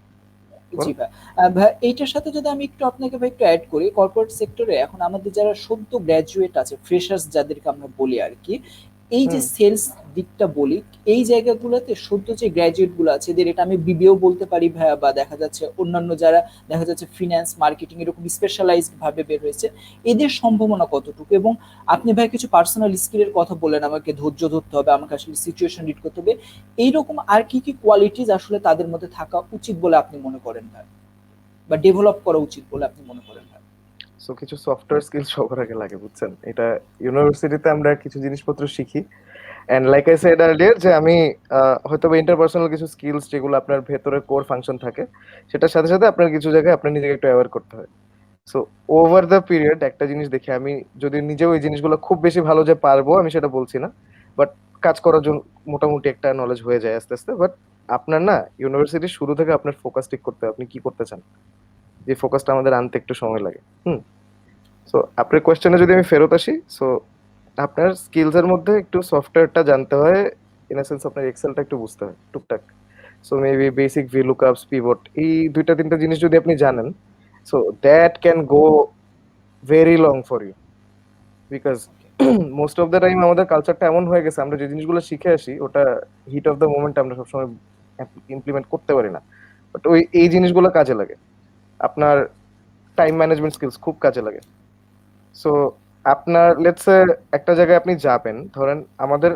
জি বলুন। ভাই। ভাই এইটার সাথে যদি আমি একটু আপনাকে ভাই একটু অ্যাড করি, কর্পোরেট সেক্টরে এখন আমাদের যারা সদ্য গ্র্যাজুয়েট আছে, ফ্রেশার্স যাদেরকে আমরা বলি আর কি, এই যে হুম সেলস দিকটা বলি, এই জায়গাগুলোতে সদ্য যে গ্র্যাজুয়েট গুলো আছে এদের, এটা আমি বিবিও বলতে পারি ভাইয়া, বা দেখা যাচ্ছে অন্যান্য যারা দেখা যাচ্ছে ফিন্যান্স মার্কেটিং এরকম স্পেশালাইজড ভাবে বের হয়েছে, এদের সম্ভাবনা কতটুকু? এবং আপনি ভাই কিছু পার্সোনাল স্কিলের কথা বলেন, আমাকে ধৈর্য ধরতে হবে, আমাকে আসলে সিচুয়েশন রিড করতে হবে, এইরকম আর কি কি কোয়ালিটিস আসলে তাদের মধ্যে থাকা উচিত বলে আপনি মনে করেন ভাই, বা ডেভেলপ করা উচিত বলে আপনি মনে করেন ভাই? সো কিছু সফটওয়্যার স্কিল সবার আগে লাগে, বুঝছেন। এটা ইউনিভার্সিটিতে আমরা কিছু জিনিসপত্র শিখি, and like I said earlier যে আমি হয়তো বা ইন্টারপার্সোনাল কিছু স্কিলস যেগুলো আপনার ভেতরে কোর ফাংশন থাকে, সেটার সাথে সাথে আপনার কিছু জায়গায় আপনার নিজেকে একটু অ্যাওয়্যার করতে হয়। সো ওভার দ্য পিরিয়ড একটা জিনিস দেখে, আমি যদি নিজেও এই জিনিসগুলো খুব বেশি ভালো যে পারবো আমি সেটা বলছি না, বাট কাজ করার জন্য মোটামুটি একটা নলেজ হয়ে যায় আস্তে আস্তে। বাট আপনার না, ইউনিভার্সিটির শুরু থেকে আপনার ফোকাস ঠিক করতে হবে, আপনি কি করতে চান, যে ফোকাসটা আমাদের আনতে একটু সময় লাগে। সো আপনার কোয়েশ্চেনে যদি আমি ফেরত আসি, সো আপনার স্কিলস এর মধ্যে একটু সফটওয়্যারটা জানতে হয়, ইন সেন্স আপনার এক্সেলটা একটু বুঝতে হয় টুকটাক। So maybe basic vlookups, pivot, এই দুইটা তিনটা জিনিস যদি আপনি জানেন, so that can go very long for you. Because most of the time আমাদের কালচারটা এমন হয়ে গেছে, আমরা যে জিনিসগুলো শিখে আসি ওটা হিট অফ দ্য মোমেন্ট আমরা সবসময় ইমপ্লিমেন্ট করতে পারি না, বাট ওই এই জিনিসগুলো কাজে লাগে। আপনার টাইম ম্যানেজমেন্ট স্কিলস খুব কাজে লাগে। সো আপনার লেটস সে একটা জায়গায় আপনি যাবেন, ধরেন আমাদের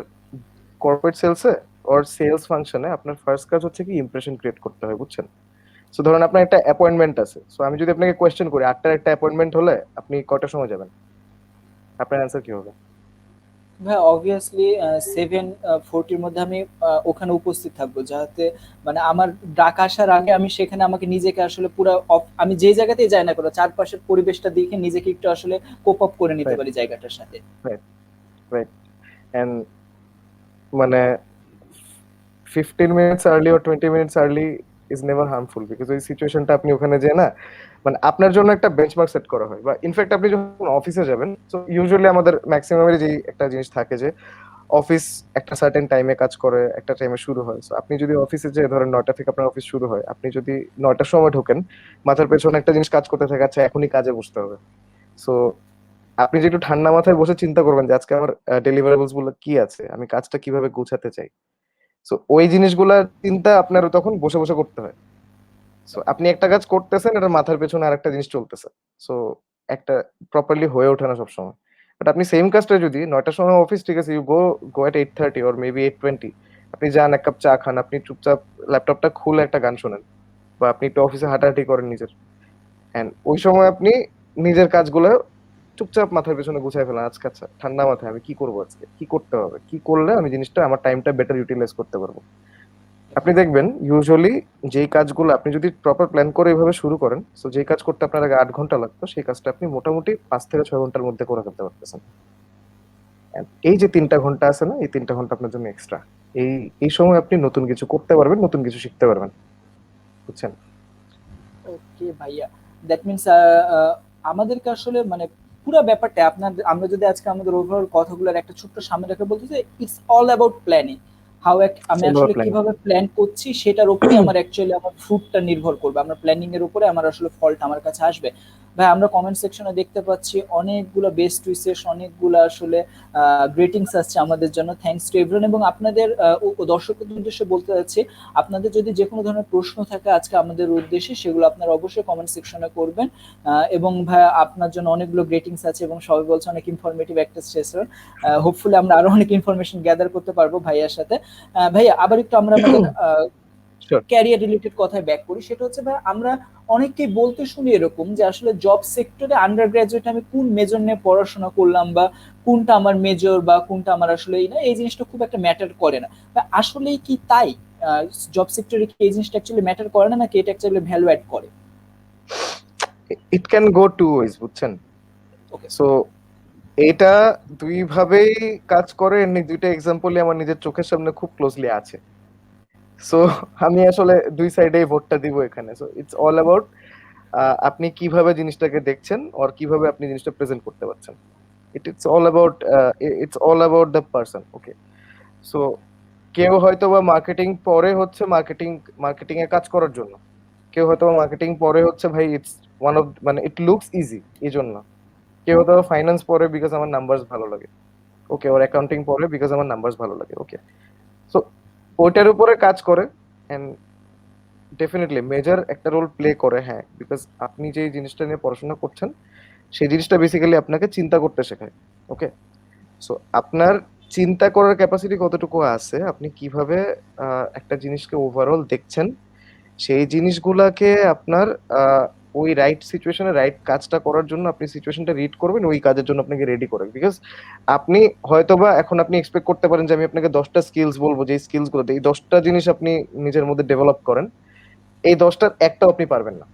কর্পোরেট সেলসে ওর সেলস ফাংশনে আপনার ফার্স্ট কাজ হচ্ছে কি ইমপ্রেশন ক্রিয়েট করতে হয়, বুঝছেন। সো ধরুন আপনার একটা অ্যাপয়েন্টমেন্ট আছে, সো আমি যদি আপনাকে কোয়েশ্চেন করি 8টার একটা অ্যাপয়েন্টমেন্ট হলে আপনি কয়টার সময় যাবেন, আপনার অ্যান্সার কি হবে? ভাই অবভিয়াসলি 7:40 মধ্যে আমি ওখানে উপস্থিত থাকবো, যাতে মানে আমার ডাক আসার আগে আমি সেখানে আমাকে নিজেকে আসলে পুরো আমি যে জায়গাতেই যাই না কেন চারপাশের পরিবেশটা দেখে নিজেকে একটু আসলে কোপ আপ করে নিতে রাইট, পারি জায়গাটার সাথে। Right, right. এন্ড মানে 15 minutes early or 20 minutes early is never harmful, because ওই সিচুয়েশনটা আপনি ওখানে যে না, মানে আপনার জন্য একটা বেঞ্চমার্ক সেট করা হয়। বা ইনফ্যাক্ট আপনি যখন অফিসে যাবেন, তো ইউজুয়ালি আমাদের ম্যাক্সিমামের যে একটা জিনিস থাকে যে অফিস একটা সার্টেন টাইমে কাজ করে, একটা টাইমে শুরু হয়। সো আপনি যদি অফিসে যে ধরেন 9টা থেকে আপনার অফিস শুরু হয়, আপনি যদি 9টার সময় ঢোকেন, মাথার পেছনে একটা জিনিস কাজ করতে থাকে, আচ্ছা এখনই কাজে বসতে হবে। সো আপনি যে একটু ঠান্ডা মাথায় বসে চিন্তা করবেন যে আজকে আমার ডেলিভারেবলস গুলো কি আছে, আমি কাজটা কিভাবে গোছাতে চাই। সো ওই জিনিসগুলা চিন্তা আপনার তখন বসে বসে করতে হয়। সো আপনি একটা কাজ করতেছেন, এটা মাথার পেছনে আরেকটা জিনিস চলতেছে। সো একটা প্রপারলি হয়ে ওঠে না সবসময়। বাট আপনি সেম কাজটা যদি 9টার সময় অফিস, ঠিক আছে, you go at 8:30 or maybe 8:20, আপনি যান এক কাপ চা খান, আপনি চুপচাপ ল্যাপটপটা খুলে একটা গান শোনেন, বা আপনি একটু অফিসে হাঁটাহাঁটি করেন নিজের, এন্ড ওই সময় আপনি নিজের কাজগুলো চুপচাপ মাথার পেছনে গুছাই ফেলেন। আজকে আচ্ছা ঠান্ডা মাথায় আমি কি করবো, আজকে কি করতে হবে, কি করলে আমি জিনিসটা আমার টাইমটা বেটার ইউটিলাইজ করতে পারবো। আপনি দেখবেন ইউজুয়ালি যেই কাজগুলো আপনি যদি প্রপার প্ল্যান করে এইভাবে শুরু করেন, তো যেই কাজ করতে আপনার আগে 8 ঘন্টা লাগতো, সেই কাজটা আপনি মোটামুটি 5 থেকে 6 ঘন্টার মধ্যে করে ফেলতে পারতেছেন। And এই যে 3টা ঘন্টা আছে না, এই 3টা ঘন্টা আপনার জন্য এক্সট্রা। এই এই সময় আপনি নতুন কিছু করতে পারবেন, নতুন কিছু শিখতে পারবেন, বুঝছেন? ওকে ভাইয়া, দ্যাট মিনস আমাদেরকে আসলে মানে পুরো ব্যাপারটা আপনার, আমরা যদি আজকে আমাদের ওভারঅল কথাগুলোর একটা ছোট্ট সামনে রেখে বলতে চাই, ইটস অল অ্যাবাউট প্ল্যানিং। আমি সোলো আসলে প্ল্যান। কিভাবে প্ল্যান করছি সেটার উপরেই আমার অ্যাকচুয়ালি আমার ফ্রুটটা নির্ভর করবে, আমার প্ল্যানিং এর উপরে আমার আসলে ফলটা আমার কাছে আসবে। ভাই আমরা কমেন্ট সেকশনে দেখতে পাচ্ছি অনেকগুলো বেস্ট উইসেস, অনেকগুলো আসলে গ্রেটিংস আসছে আমাদের জন্য, থ্যাঙ্কস টু এভরিওয়ান। এবং আপনাদের দর্শকদের উদ্দেশ্যে বলতে চাচ্ছি, আপনাদের যদি যে কোনো ধরনের প্রশ্ন থাকে আজকে আমাদের উদ্দেশ্যে, সেগুলো আপনারা অবশ্যই কমেন্ট সেকশনে করবেন। এবং ভাই আপনার জন্য অনেকগুলো গ্রেটিংস আছে এবং সবাই বলছে অনেক ইনফরমেটিভ একটা সেশন। হোপফুলি আমরা আরো অনেক ইনফরমেশন গ্যাদার করতে পারবো ভাইয়ার সাথে। ভাইয়া আবার একটু আমরা আমাদের শিওর। ক্যারিয়ার রিলেটেড কথায় ব্যাক করি, সেটা হচ্ছে ভাই আমরা অনেককেই বলতে শুনি এরকম যে আসলে জব সেক্টরে আন্ডার গ্রাজুয়েট আমি কোন মেজর নিয়ে পড়াশোনা করলাম, বা কোনটা আমার মেজর, বা কোনটা আমার আসলে এই জিনিসটা খুব একটা ম্যাটার করে না। আসলেই কি তাই? জব সেক্টরে কি এই জিনিসটা অ্যাকচুয়ালি ম্যাটার করে না, নাকি এটা অ্যাকচুয়ালি ভ্যালু অ্যাড করে? It can go two ways, বুঝছেন? ওকে। সো এটা দুই ভাবেই কাজ করে। এমনি দুইটা এক্সাম্পলই আমার নিজের চোখের সামনে খুব ক্লোজলি আছে। সো আমি আসলে দুই সাইডেই ভোটটা দিব এখানে। সো ইটস অল অ্যাবাউট আপনি কিভাবে জিনিসটাকে দেখছেন, আর কিভাবে আপনি জিনিসটা প্রেজেন্ট করতে পারছেন। It's all about the person. Okay. So কেউ হয়তো বা মার্কেটিং পরে হচ্ছে মার্কেটিং এ কাজ করার জন্য, কেউ হয়তো মার্কেটিং পরে হচ্ছে ভাই ইটস ওয়ান অফ, মানে ইট লুকস ইজি এই জন্য, কেউ হয়তো ফাইন্যান্স পরে বিকজ আমার নাম্বারস ভালো লাগে, ওকে, ওর অ্যাকাউন্টিং পরে বিকজ আমার নাম্বারস ভালো লাগে, ওকে। সো ওইটার উপরে কাজ করে, এন্ড ডেফিনেটলি মেজর একটা রোল প্লে করে, হ্যাঁ, বিকজ আপনি যে জিনিসটা নিয়ে পড়াশোনা করছেন সেই জিনিসটা বেসিক্যালি আপনাকে চিন্তা করতে শেখায়। ওকে। সো আপনার চিন্তা করার ক্যাপাসিটি কতটুকু আছে, আপনি কিভাবে একটা জিনিসকে ওভারঅল দেখছেন, সেই জিনিসগুলাকে আপনার ওই রাইট সিচুয়েশনে রাইট কাজটা করার জন্য আপনি সিচুয়েশনটা রিড করবেন, ওই কাজের জন্য আপনাকে রেডি করবেন। বিকজ আপনি হয়তোবা এখন আপনি এক্সপেক্ট করতে পারেন যে আমি আপনাকে 10টা স্কিলস বলবো, যে স্কিলস গুলো এই 10টা জিনিস আপনি নিজের মধ্যে ডেভেলপ করেন, এই 10টার একটাও আপনি পারবেন না।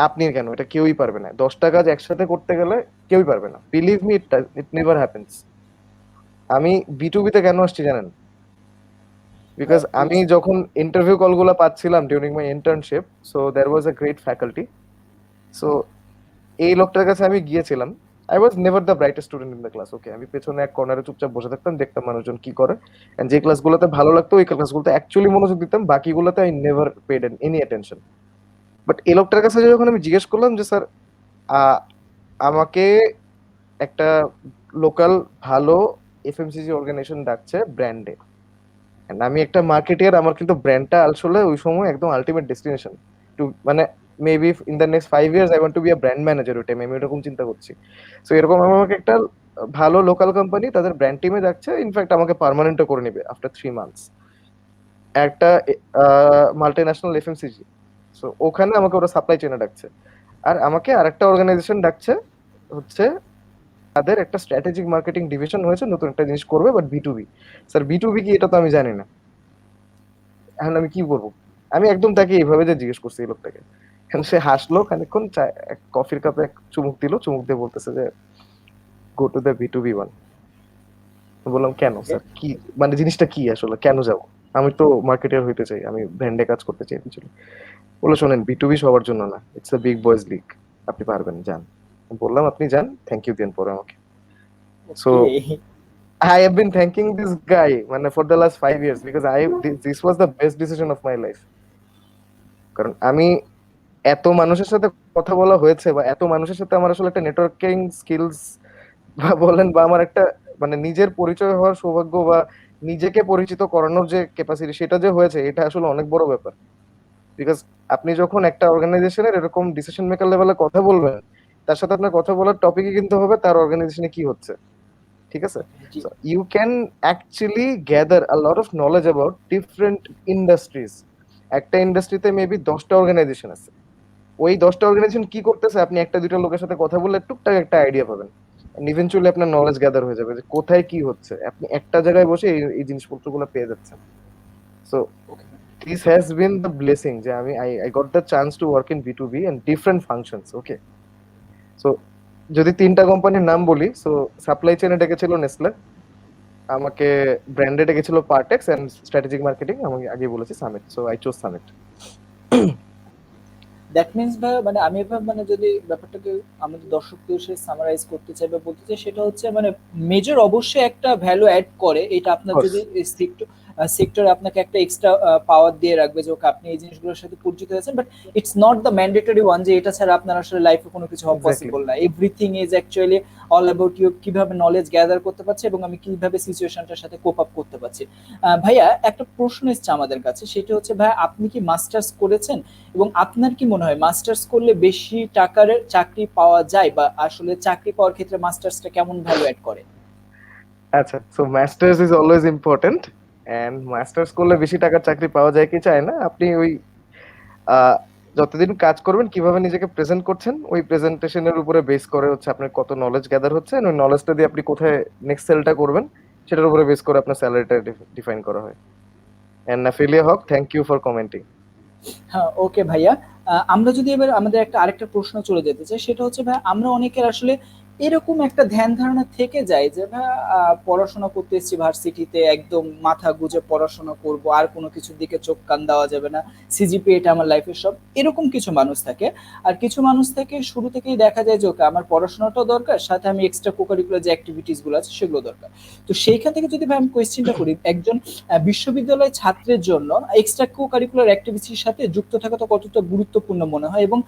আপনি কেন, এটা কেউই পারবে না। 10টা কাজ একসাথে করতে গেলে কেউই পারবে না, believe me, it never happens. আমি বিটুবিতে কেন আসছি জানেন? বিকজ আমি প্লিজ। যখন ইন্টারভিউ কলগুলো পাচ্ছিলাম during my internship, so there was a great faculty. So এই লোকটার কাছে আমি গিয়েছিলাম। I was never the brightest student in the class, okay. আমি পেছনে এক কর্নারে চুপচাপ বসে থাকতাম, দেখতাম মানুষজন কি করে, এন্ড যে ক্লাসগুলোতে ভালো লাগতো ওই ক্লাসগুলোতে অ্যাকচুয়ালি মনোযোগ দিতাম, বাকিগুলোতে I never paid any attention. But এই লোকটার কাছে যখন আমি জিজ্ঞেস করলাম যে স্যার, আমাকে একটা লোকাল ভালো এফএমসিজি অর্গানাইজেশন ডাকছে ব্র্যান্ডে, আমি একটা মার্কেটিয়ার, আমার কিন্তু ব্র্যান্ডটা আসলে ওই সময় একদম আলটিমেট ডেস্টিনেশন টু, মানে maybe in the next 5 years I want to be a brand manager, ওই টাইমে আমি এরকম চিন্তা করছি। সো এরকম আমাকে একটা ভালো লোকাল কোম্পানি তাদের ব্র্যান্ড টিমে যাচ্ছে, ইনফ্যাক্ট আমাকে পার্মানেন্টও করে নেবে আফটার 3 মান্থস, একটা মাল্টি ন্যাশনাল এফএমসিজি। সো ওখানে আমাকে ওরা সাপ্লাই চেনে ডাকছে, আর আমাকে আরেকটা অর্গানাইজেশন ডাকছে, হচ্ছে তাদের একটা স্ট্র্যাটেজিক মার্কেটিং ডিভিশন হয়েছে, নতুন একটা জিনিস করবে, বাট বি2বি। স্যার বি2বি কি এটা তো আমি জানি না, এখন আমি কি করবো? আমি একদম তাকে এইভাবে যে জিজ্ঞেস করছি এই লোকটাকে, এখন সে হাসলো খানিকক্ষণ, কফির কাপে এক চুমুক দিল, চুমুক দিয়ে বলতেছে যে গো টু দ্য বি2বি ওয়ান। বললাম কেন ওকে, স্যার, কি মানে জিনিসটা কি আসলে, কেন যাব? আমি তো মার্কেটার হইতে চাই, আমি ব্র্যান্ডে কাজ করতে চাই কিছু। বলে শোনেন, বি2বি সবার জন্য না, it's a big boys league, আপনি পারবেন, যান। বললাম আপনি যান, থ্যাংক ইউ দেন পরে আমাকে। So okay. I have been thanking this guy মানে for the last 5 years because this was the best decision of my life. কারণ আমি এত মানুষের সাথে কথা বলা হয়েছে, বা এত মানুষের সাথে আমার আসলে একটা নেটওয়ার্কিং স্কিলস বা বলেন, বা আমার একটা মানে নিজের পরিচয় হওয়ার সৌভাগ্য, বা নিজেকে পরিচিত করানোর যে ক্যাপাসিটি, সেটা যে হয়েছে, এটা আসলে অনেক বড় ব্যাপার। বিকজ আপনি যখন একটা অর্গানাইজেশনের এরকম ডিসিশন মেকার লেভেলে কথা বলবেন, তার সাথে আপনার কথা বলার টপিকই কিন্তু হবে তার অর্গানাইজেশনে কি হচ্ছে, ঠিক আছে? জি। So you can actually gather a lot of knowledge about different industries. একটা ইন্ডাস্ট্রিতে মেবি 10টা অর্গানাইজেশন আছে, ওই 10টা অর্গানাইজেশন কি করতেছে আপনি একটা দুইটা লোকের সাথে কথা বললে টুকটাক একটা আইডিয়া পাবেন, ইভেনচুয়ালি আপনার নলেজ গ্যাদার হয়ে যাবে যে কোথায় কি হচ্ছে, আপনি একটা জায়গায় বসে এই জিনিসপত্রগুলো পেয়ে যাচ্ছেন। So okay, this has been the blessing যে আমি I got the chance to work in B2B and different functions. Okay, so যদি তিনটা কোম্পানির নাম বলি, সো সাপ্লাই চেনে ডেকেছিল নেসলে, আমাকে ব্র্যান্ডে ডেকেছিল পার্টেক্স, এন্ড স্ট্র্যাটেজিক মার্কেটিং আমাকে আগে বলেছে summit, so I chose summit. That means ভাই, মানে আমি এবার মানে যদি ব্যাপারটাকে আমাদের দর্শকদের সাথে সামারাইজ করতে চাই বা বলতে চাই, সেটা হচ্ছে মানে মেজর অবশ্যই একটা ভ্যালু অ্যাড করে এটা আপনার যদি সেক্টর আপনাকে একটা এক্সট্রা পাওয়ার দিয়ে রাখবে যে ওকে আপনি এই জিনিসগুলোর সাথে পরিচিত হয়েছেন, but it's not the mandatory one যে এটা ছাড়া আপনার আসলে লাইফে কোনো কিছু হওয়া এক্স্যাক্টলি। পসিবল না। Everything is actually all about you, কিভাবে নলেজ গ্যাদার করতে পারছি এবং আমি কিভাবে সিচুয়েশনটার সাথে কোপ আপ করতে পারছি। ভাইয়া একটা প্রশ্ন এসছে আমাদের কাছে, সেটা হচ্ছে ভাই আপনি কি মাস্টার্স করেছেন এবং আপনার কি মনে হয় মাস্টার্স করলে বেশি টাকার চাকরি পাওয়া যায়, বা আসলে চাকরি পাওয়ার ক্ষেত্রে মাস্টার্সটা কেমন ভ্যালু অ্যাড করে? আচ্ছা, so masters is always important, and masters করলে বেশি টাকার চাকরি পাওয়া যায় কি চায় না, আপনি ওই আহ, যতদিন কাজ করবেন, কিভাবে নিজেকে প্রেজেন্ট করছেন, ওই প্রেজেন্টেশনের উপরে বেস করে হচ্ছে আপনার কত নলেজ গ্যাদার হচ্ছে, and ওই নলেজটা দিয়ে আপনি কোথায় নেক্সট সেলটা করবেন, সেটার উপরে বেস করে আপনার স্যালারিটা ডিফাইন করা হয়। And Nafilia Haque, thank you for commenting. হ্যাঁ, ওকে ভাইয়া। আমরা যদি এবার আমাদের একটা আরেকটা প্রশ্ন চলে যেতে চাই, সেটা হচ্ছে ভাই আমরা অনেকের আসলে এরকম একটা ধ্যান ধারণা থেকে যায় যে ভাই পড়াশোনা করতে এসেছি ভার্সিটিতে, একদম মাথা গুজে পড়াশোনা করব, আর কোনো কিছুর দিকে চোখ কান দেওয়া যাবে না, সিজিপিএ এটা আমার লাইফের সব, এরকম কিছু মানুষ থাকে। আর কিছু মানুষ থেকে শুরু থেকেই দেখা যায় যে ওকে আমার পড়াশোনাটাও দরকার, সাথে আমি এক্সট্রা কোকারিকুলার যে অ্যাক্টিভিটিস গুলো আছে সেগুলো দরকার। তো সেইখান থেকে যদি ভাই আমি কোয়েশ্চেনটা করি, একজন বিশ্ববিদ্যালয় ছাত্রের জন্য এক্সট্রা কো কারিকুলার অ্যাক্টিভিটির সাথে যুক্ত থাকাটা কতটা গুরুত্বপূর্ণ মনে হয়, এবং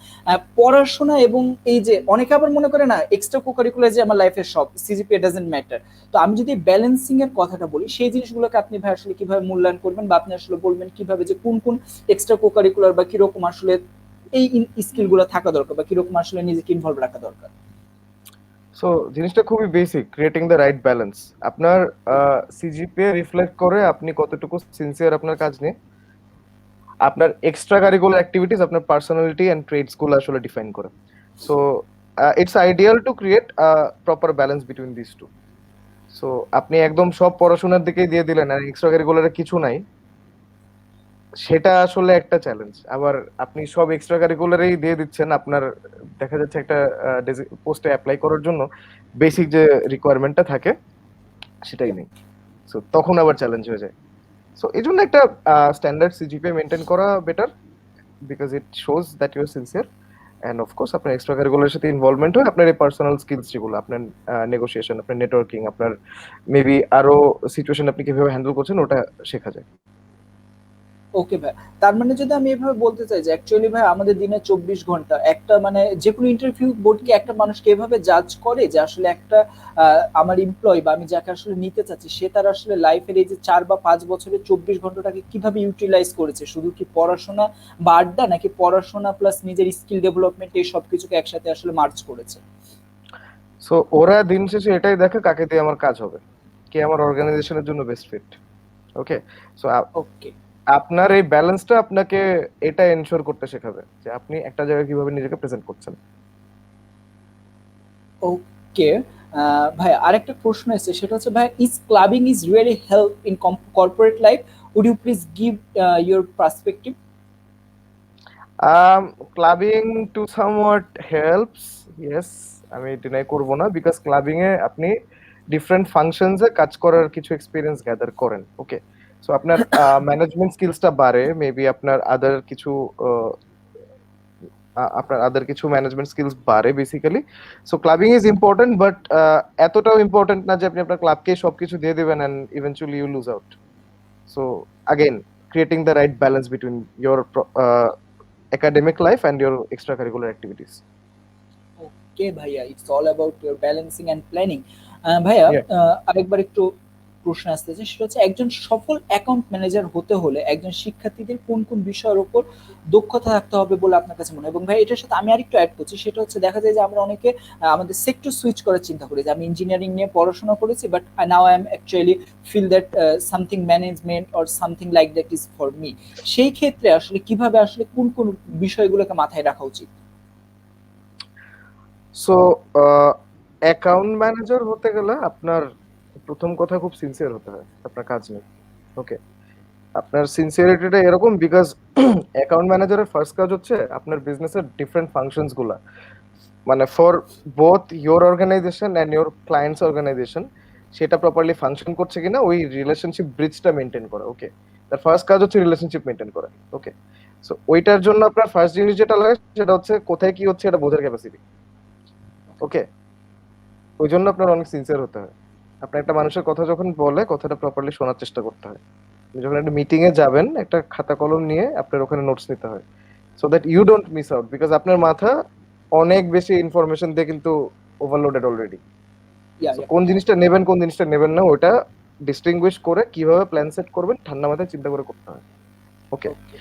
পড়াশোনা এবং এই যে অনেকে আবার মনে করে না এক্সট্রা কো কারিকুলার যে আমার লাইফের সব, সিজিপিএ ডাজন্ট ম্যাটার। তো আমি যদি ব্যালেন্সিং এর কথাটা বলি, সেই জিনিসগুলোকে আপনি ভাই আসলে কিভাবে মূল্যায়ন করবেন, বা আপনি আসলে বলবেন কিভাবে যে কোন কোন এক্সট্রা কো কারিকুলার বা কিরকম আসলে এই স্কিল গুলো থাকা দরকার, বা কিরকম আসলে নিজেকে ইনভলভ রাখা দরকার? সো জিনিসটা খুবই basic, creating the right balance. আপনার সিজিপিএ রিফ্লেক্ট করে আপনি কতটুকু সিনসিয়ার আপনার কাজ নিয়ে, আপনার এক্সট্রা কারিকুলার অ্যাক্টিভিটিস আপনার পার্সোনালিটি এন্ড ট্রেডস গুলো আসলে ডিফাইন করে। So it's ideal to create proper balance between this two. So আপনি একদম সব পড়াশোনার দিকে দিয়ে দিলেন আর এক্সট্রা কারিকুলারে কিছু নাই, সেটা আসলে একটা চ্যালেঞ্জ। আবার আপনি সব এক্সট্রা কারিকুলারেই দিয়ে দিচ্ছেন, আপনার দেখা যাচ্ছে একটা পোস্টে অ্যাপ্লাই করার জন্য বেসিক যে রিকোয়ারমেন্টটা থাকে সেটাই নেই। সো তখন আবার চ্যালেঞ্জ হয়ে যায়। সো এই জন্য একটা স্ট্যান্ডার্ড সিজিপিএ মেনটেন করা better, because it shows that you are sincere. And of course আপনার এক্সট্রা কারিকুলারের সাথে ইনভলভমেন্ট হয়, আপনার এই পার্সোনাল স্কিলস যেগুলো, আপনার নেগোসিয়েশন, আপনার নেটওয়ার্কিং, আপনার মেবি আরো সিচুয়েশন আপনি কিভাবে হ্যান্ডেল করছেন, ওটা শেখা যায়। ওকে ভাই, তার মানে যদি আমি এভাবে বলতে চাই যে অ্যাকচুয়ালি ভাই আমাদের দিনে 24 ঘন্টা একটা মানে যে কোনো ইন্টারভিউ বোর্ডকে একটা মানুষকে এভাবে জাজ করে যে আসলে একটা আমার এমপ্লয় বা আমি যাকে আসলে নিতে চাচ্ছি সে তার আসলে লাইফের এই যে 4 বা 5 বছরের 24 ঘন্টাটাকে কিভাবে ইউটিলাইজ করেছে, শুধু কি পড়াশোনা বা আড্ডা, নাকি পড়াশোনা প্লাস নিজের স্কিল ডেভেলপমেন্ট, এই সব কিছুকে একসাথে আসলে মার্চ করেছে? সো ওরা দিন শেষে এটাই দেখে কাকে দিয়ে আমার কাজ হবে, কে আমার অর্গানাইজেশনের জন্য বেস্ট ফিট। ওকে, সো ওকে, আপনার এই ব্যালেন্সটা আপনাকে এটা এনশোর করতে শেখাবে যে আপনি একটা জায়গায় কিভাবে নিজেকে প্রেজেন্ট করছেন। ওকে ভাই, আরেকটা প্রশ্ন এসেছে, সেটা হচ্ছে ভাই, is clubbing is really help in corporate life? Would you please give your perspective? Clubbing too somewhat helps, yes, আমি ডিনাই করব না, বিকজ ক্লাবিং এ আপনি ডিফারেন্ট ফাংশনস এ কাজ করার কিছু এক্সপিরিয়েন্স গ্যাদার করেন। ওকে, সো আপনার ম্যানেজমেন্ট স্কিলসটা বাড়ে, মেবি আপনার আদার কিছু ম্যানেজমেন্ট স্কিলস বাড়ে basically. So clubbing is important, but এতটাও ইম্পর্টেন্ট না যে আপনি আপনার ক্লাবকে সবকিছু দিয়ে দিবেন and eventually you lose out. So again, creating the right balance between your academic life and your extracurricular activities. ওকে ভাইয়া, it's all about your balancing and planning. ভাইয়া, Yeah. আরেকবার একটু প্রশ্ন আসতেছে, সেটা হচ্ছে একজন সফল অ্যাকাউন্ট ম্যানেজার হতে হলে একজন শিক্ষার্থীদের কোন কোন বিষয়ের উপর দক্ষতা থাকতে হবে বলে আপনার কাছে মনে হয়? এবং ভাই, এটার সাথে আমি আরেকটু অ্যাড করছি, সেটা হচ্ছে দেখা যায় যে আমরা অনেকে আমাদের সেক্টর সুইচ করার চিন্তা করি, যে আমি ইঞ্জিনিয়ারিং নিয়ে পড়াশোনা করেছি, but now I am actually feel that something management or something like that is for me. সেই ক্ষেত্রে আসলে কিভাবে, আসলে কোন কোন বিষয়গুলোকে মাথায় রাখা উচিত? সো অ্যাকাউন্ট ম্যানেজার হতে গেলে আপনার প্রথম কথা খুব সিনসিয়ার হতে হয় আপনার কাজ নিয়ে। ওকে, আপনার সিনসিয়ারিটিটা এরকম, বিকজ অ্যাকাউন্ট ম্যানেজারের ফার্স্ট কাজ হচ্ছে আপনার বিজনেসের ডিফারেন্ট ফাংশনস গুলা, মানে for both your organization and your clients organization, সেটা প্রপারলি ফাংশন করছে কিনা ওই রিলেশনশিপ ব্রিজটা মেনটেন করা। ওকে, তার ফার্স্ট কাজ হচ্ছে রিলেশনশিপ মেনটেন করা। ওকে, সো ওইটার জন্য আপনার ফার্স্ট জিনিস যেটা লাগে সেটা হচ্ছে কোথায় কি হচ্ছে এটা বোঝার ক্যাপাসিটি। ওকে, ওই জন্য আপনার অনেক সিনসিয়ার হতে হয়। আপনার একটা মানুষের কথা যখন বলে কথাটা প্রপারলি শোনার চেষ্টা করতে হয়। আপনি যখন একটা মিটিং এ যাবেন একটা খাতা কলম নিয়ে আপনার ওখানে নোটস নিতে হয়, so that you don't miss out, because আপনার মাথা অনেক বেশি ইনফরমেশন দিয়ে কিন্তু overloaded already. Yeah so yeah. কোন জিনিসটা নেবেন কোন জিনিসটা নেবেন না ওটা ডিস্টিংগুইশ করে কিভাবে প্ল্যান সেট করবেন ঠান্ডা মাথায় চিন্তা করে করতে হয়। ওকে, ওকে।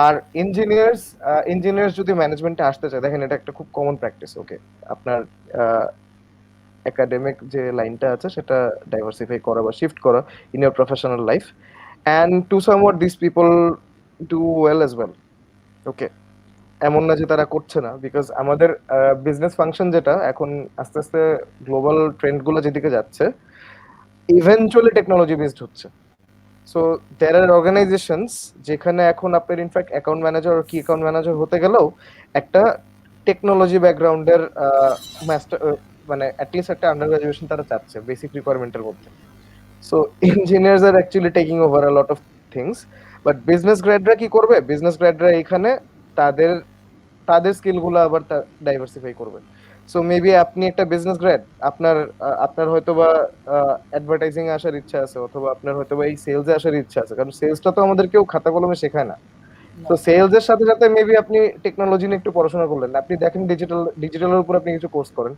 আর ইঞ্জিনিয়ার্স যদি ম্যানেজমেন্টে আসতে চায়, দেখেন এটা একটা খুব কমন প্র্যাকটিস। ওকে, আপনার একাডেমিক যে লাইনটা আছে সেটা ডাইভার্সিফাই করা বা শিফট করা in your professional life, and to somewhat this people do well as well. Okay, এমন না যে তারা করছে না, বিকজ আমাদের বিজনেস ফাংশন যেটা এখন আস্তে আস্তে গ্লোবাল ট্রেন্ড গুলো যেদিকে যাচ্ছে ইভেনচুয়ালি টেকনোলজি বেসড হচ্ছে। সো দেয়ার আর অর্গানাইজেশনস যেখানে এখন আপনার ইনফ্যাক্ট অ্যাকাউন্ট ম্যানেজার কি অ্যাকাউন্ট ম্যানেজার হতে গেলেও একটা টেকনোলজি ব্যাকগ্রাউন্ডের মাস্টার, মানে অ্যাটলিস্ট একটা আন্ডার গ্রাজুয়েশন তারা চাচ্ছে বেসিক রিকোয়ারমেন্টের মধ্যে। So engineers are actually taking over a lot of things, but business গ্র্যাডরা কি করবে, বিজনেস গ্র্যাডরা এখানে তাদের তাদের স্কিল গুলো আবার ডাইভার্সিফাই করবে। সো মেবি আপনি একটা বিজনেস গ্র্যাড, আপনার হয়তোবা অ্যাডভার্টাইজিং এ আসার ইচ্ছা আছে, অথবা আপনার হয়তোবা এই সেলসে আসার ইচ্ছা আছে, কারণ সেলসটা তো আমাদের কেউ খাতা কলমে শেখায় না। তো সেলস এর সাথে সাথে মেবি আপনি টেকনোলজি নিয়ে একটু পড়াশোনা করলেন, আপনি দেখেন ডিজিটালের উপর আপনি কিছু কোর্স করেন।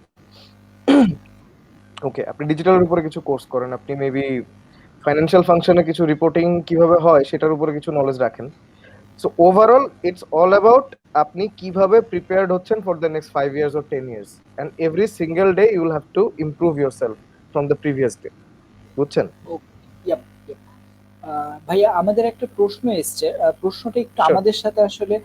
ওকে, আপনি ডিজিটালের উপরে কিছু কোর্স করেন, আপনি মেবি ফাইন্যান্সিয়াল ফাংশনে কিছু রিপোর্টিং কিভাবে হয় সেটার উপরে কিছু নলেজ রাখেন। So overall it's all about আপনি কিভাবে প্রিপেয়ার্ড হচ্ছেন for the next 5 years or 10 years, and every single day you will have to improve yourself from the previous day. বুঝছেন? Yep, yep. ভাইয়া, আমাদের একটা প্রশ্ন এসছে, প্রশ্নটা একটু Sure. আমাদের সাথে আসলে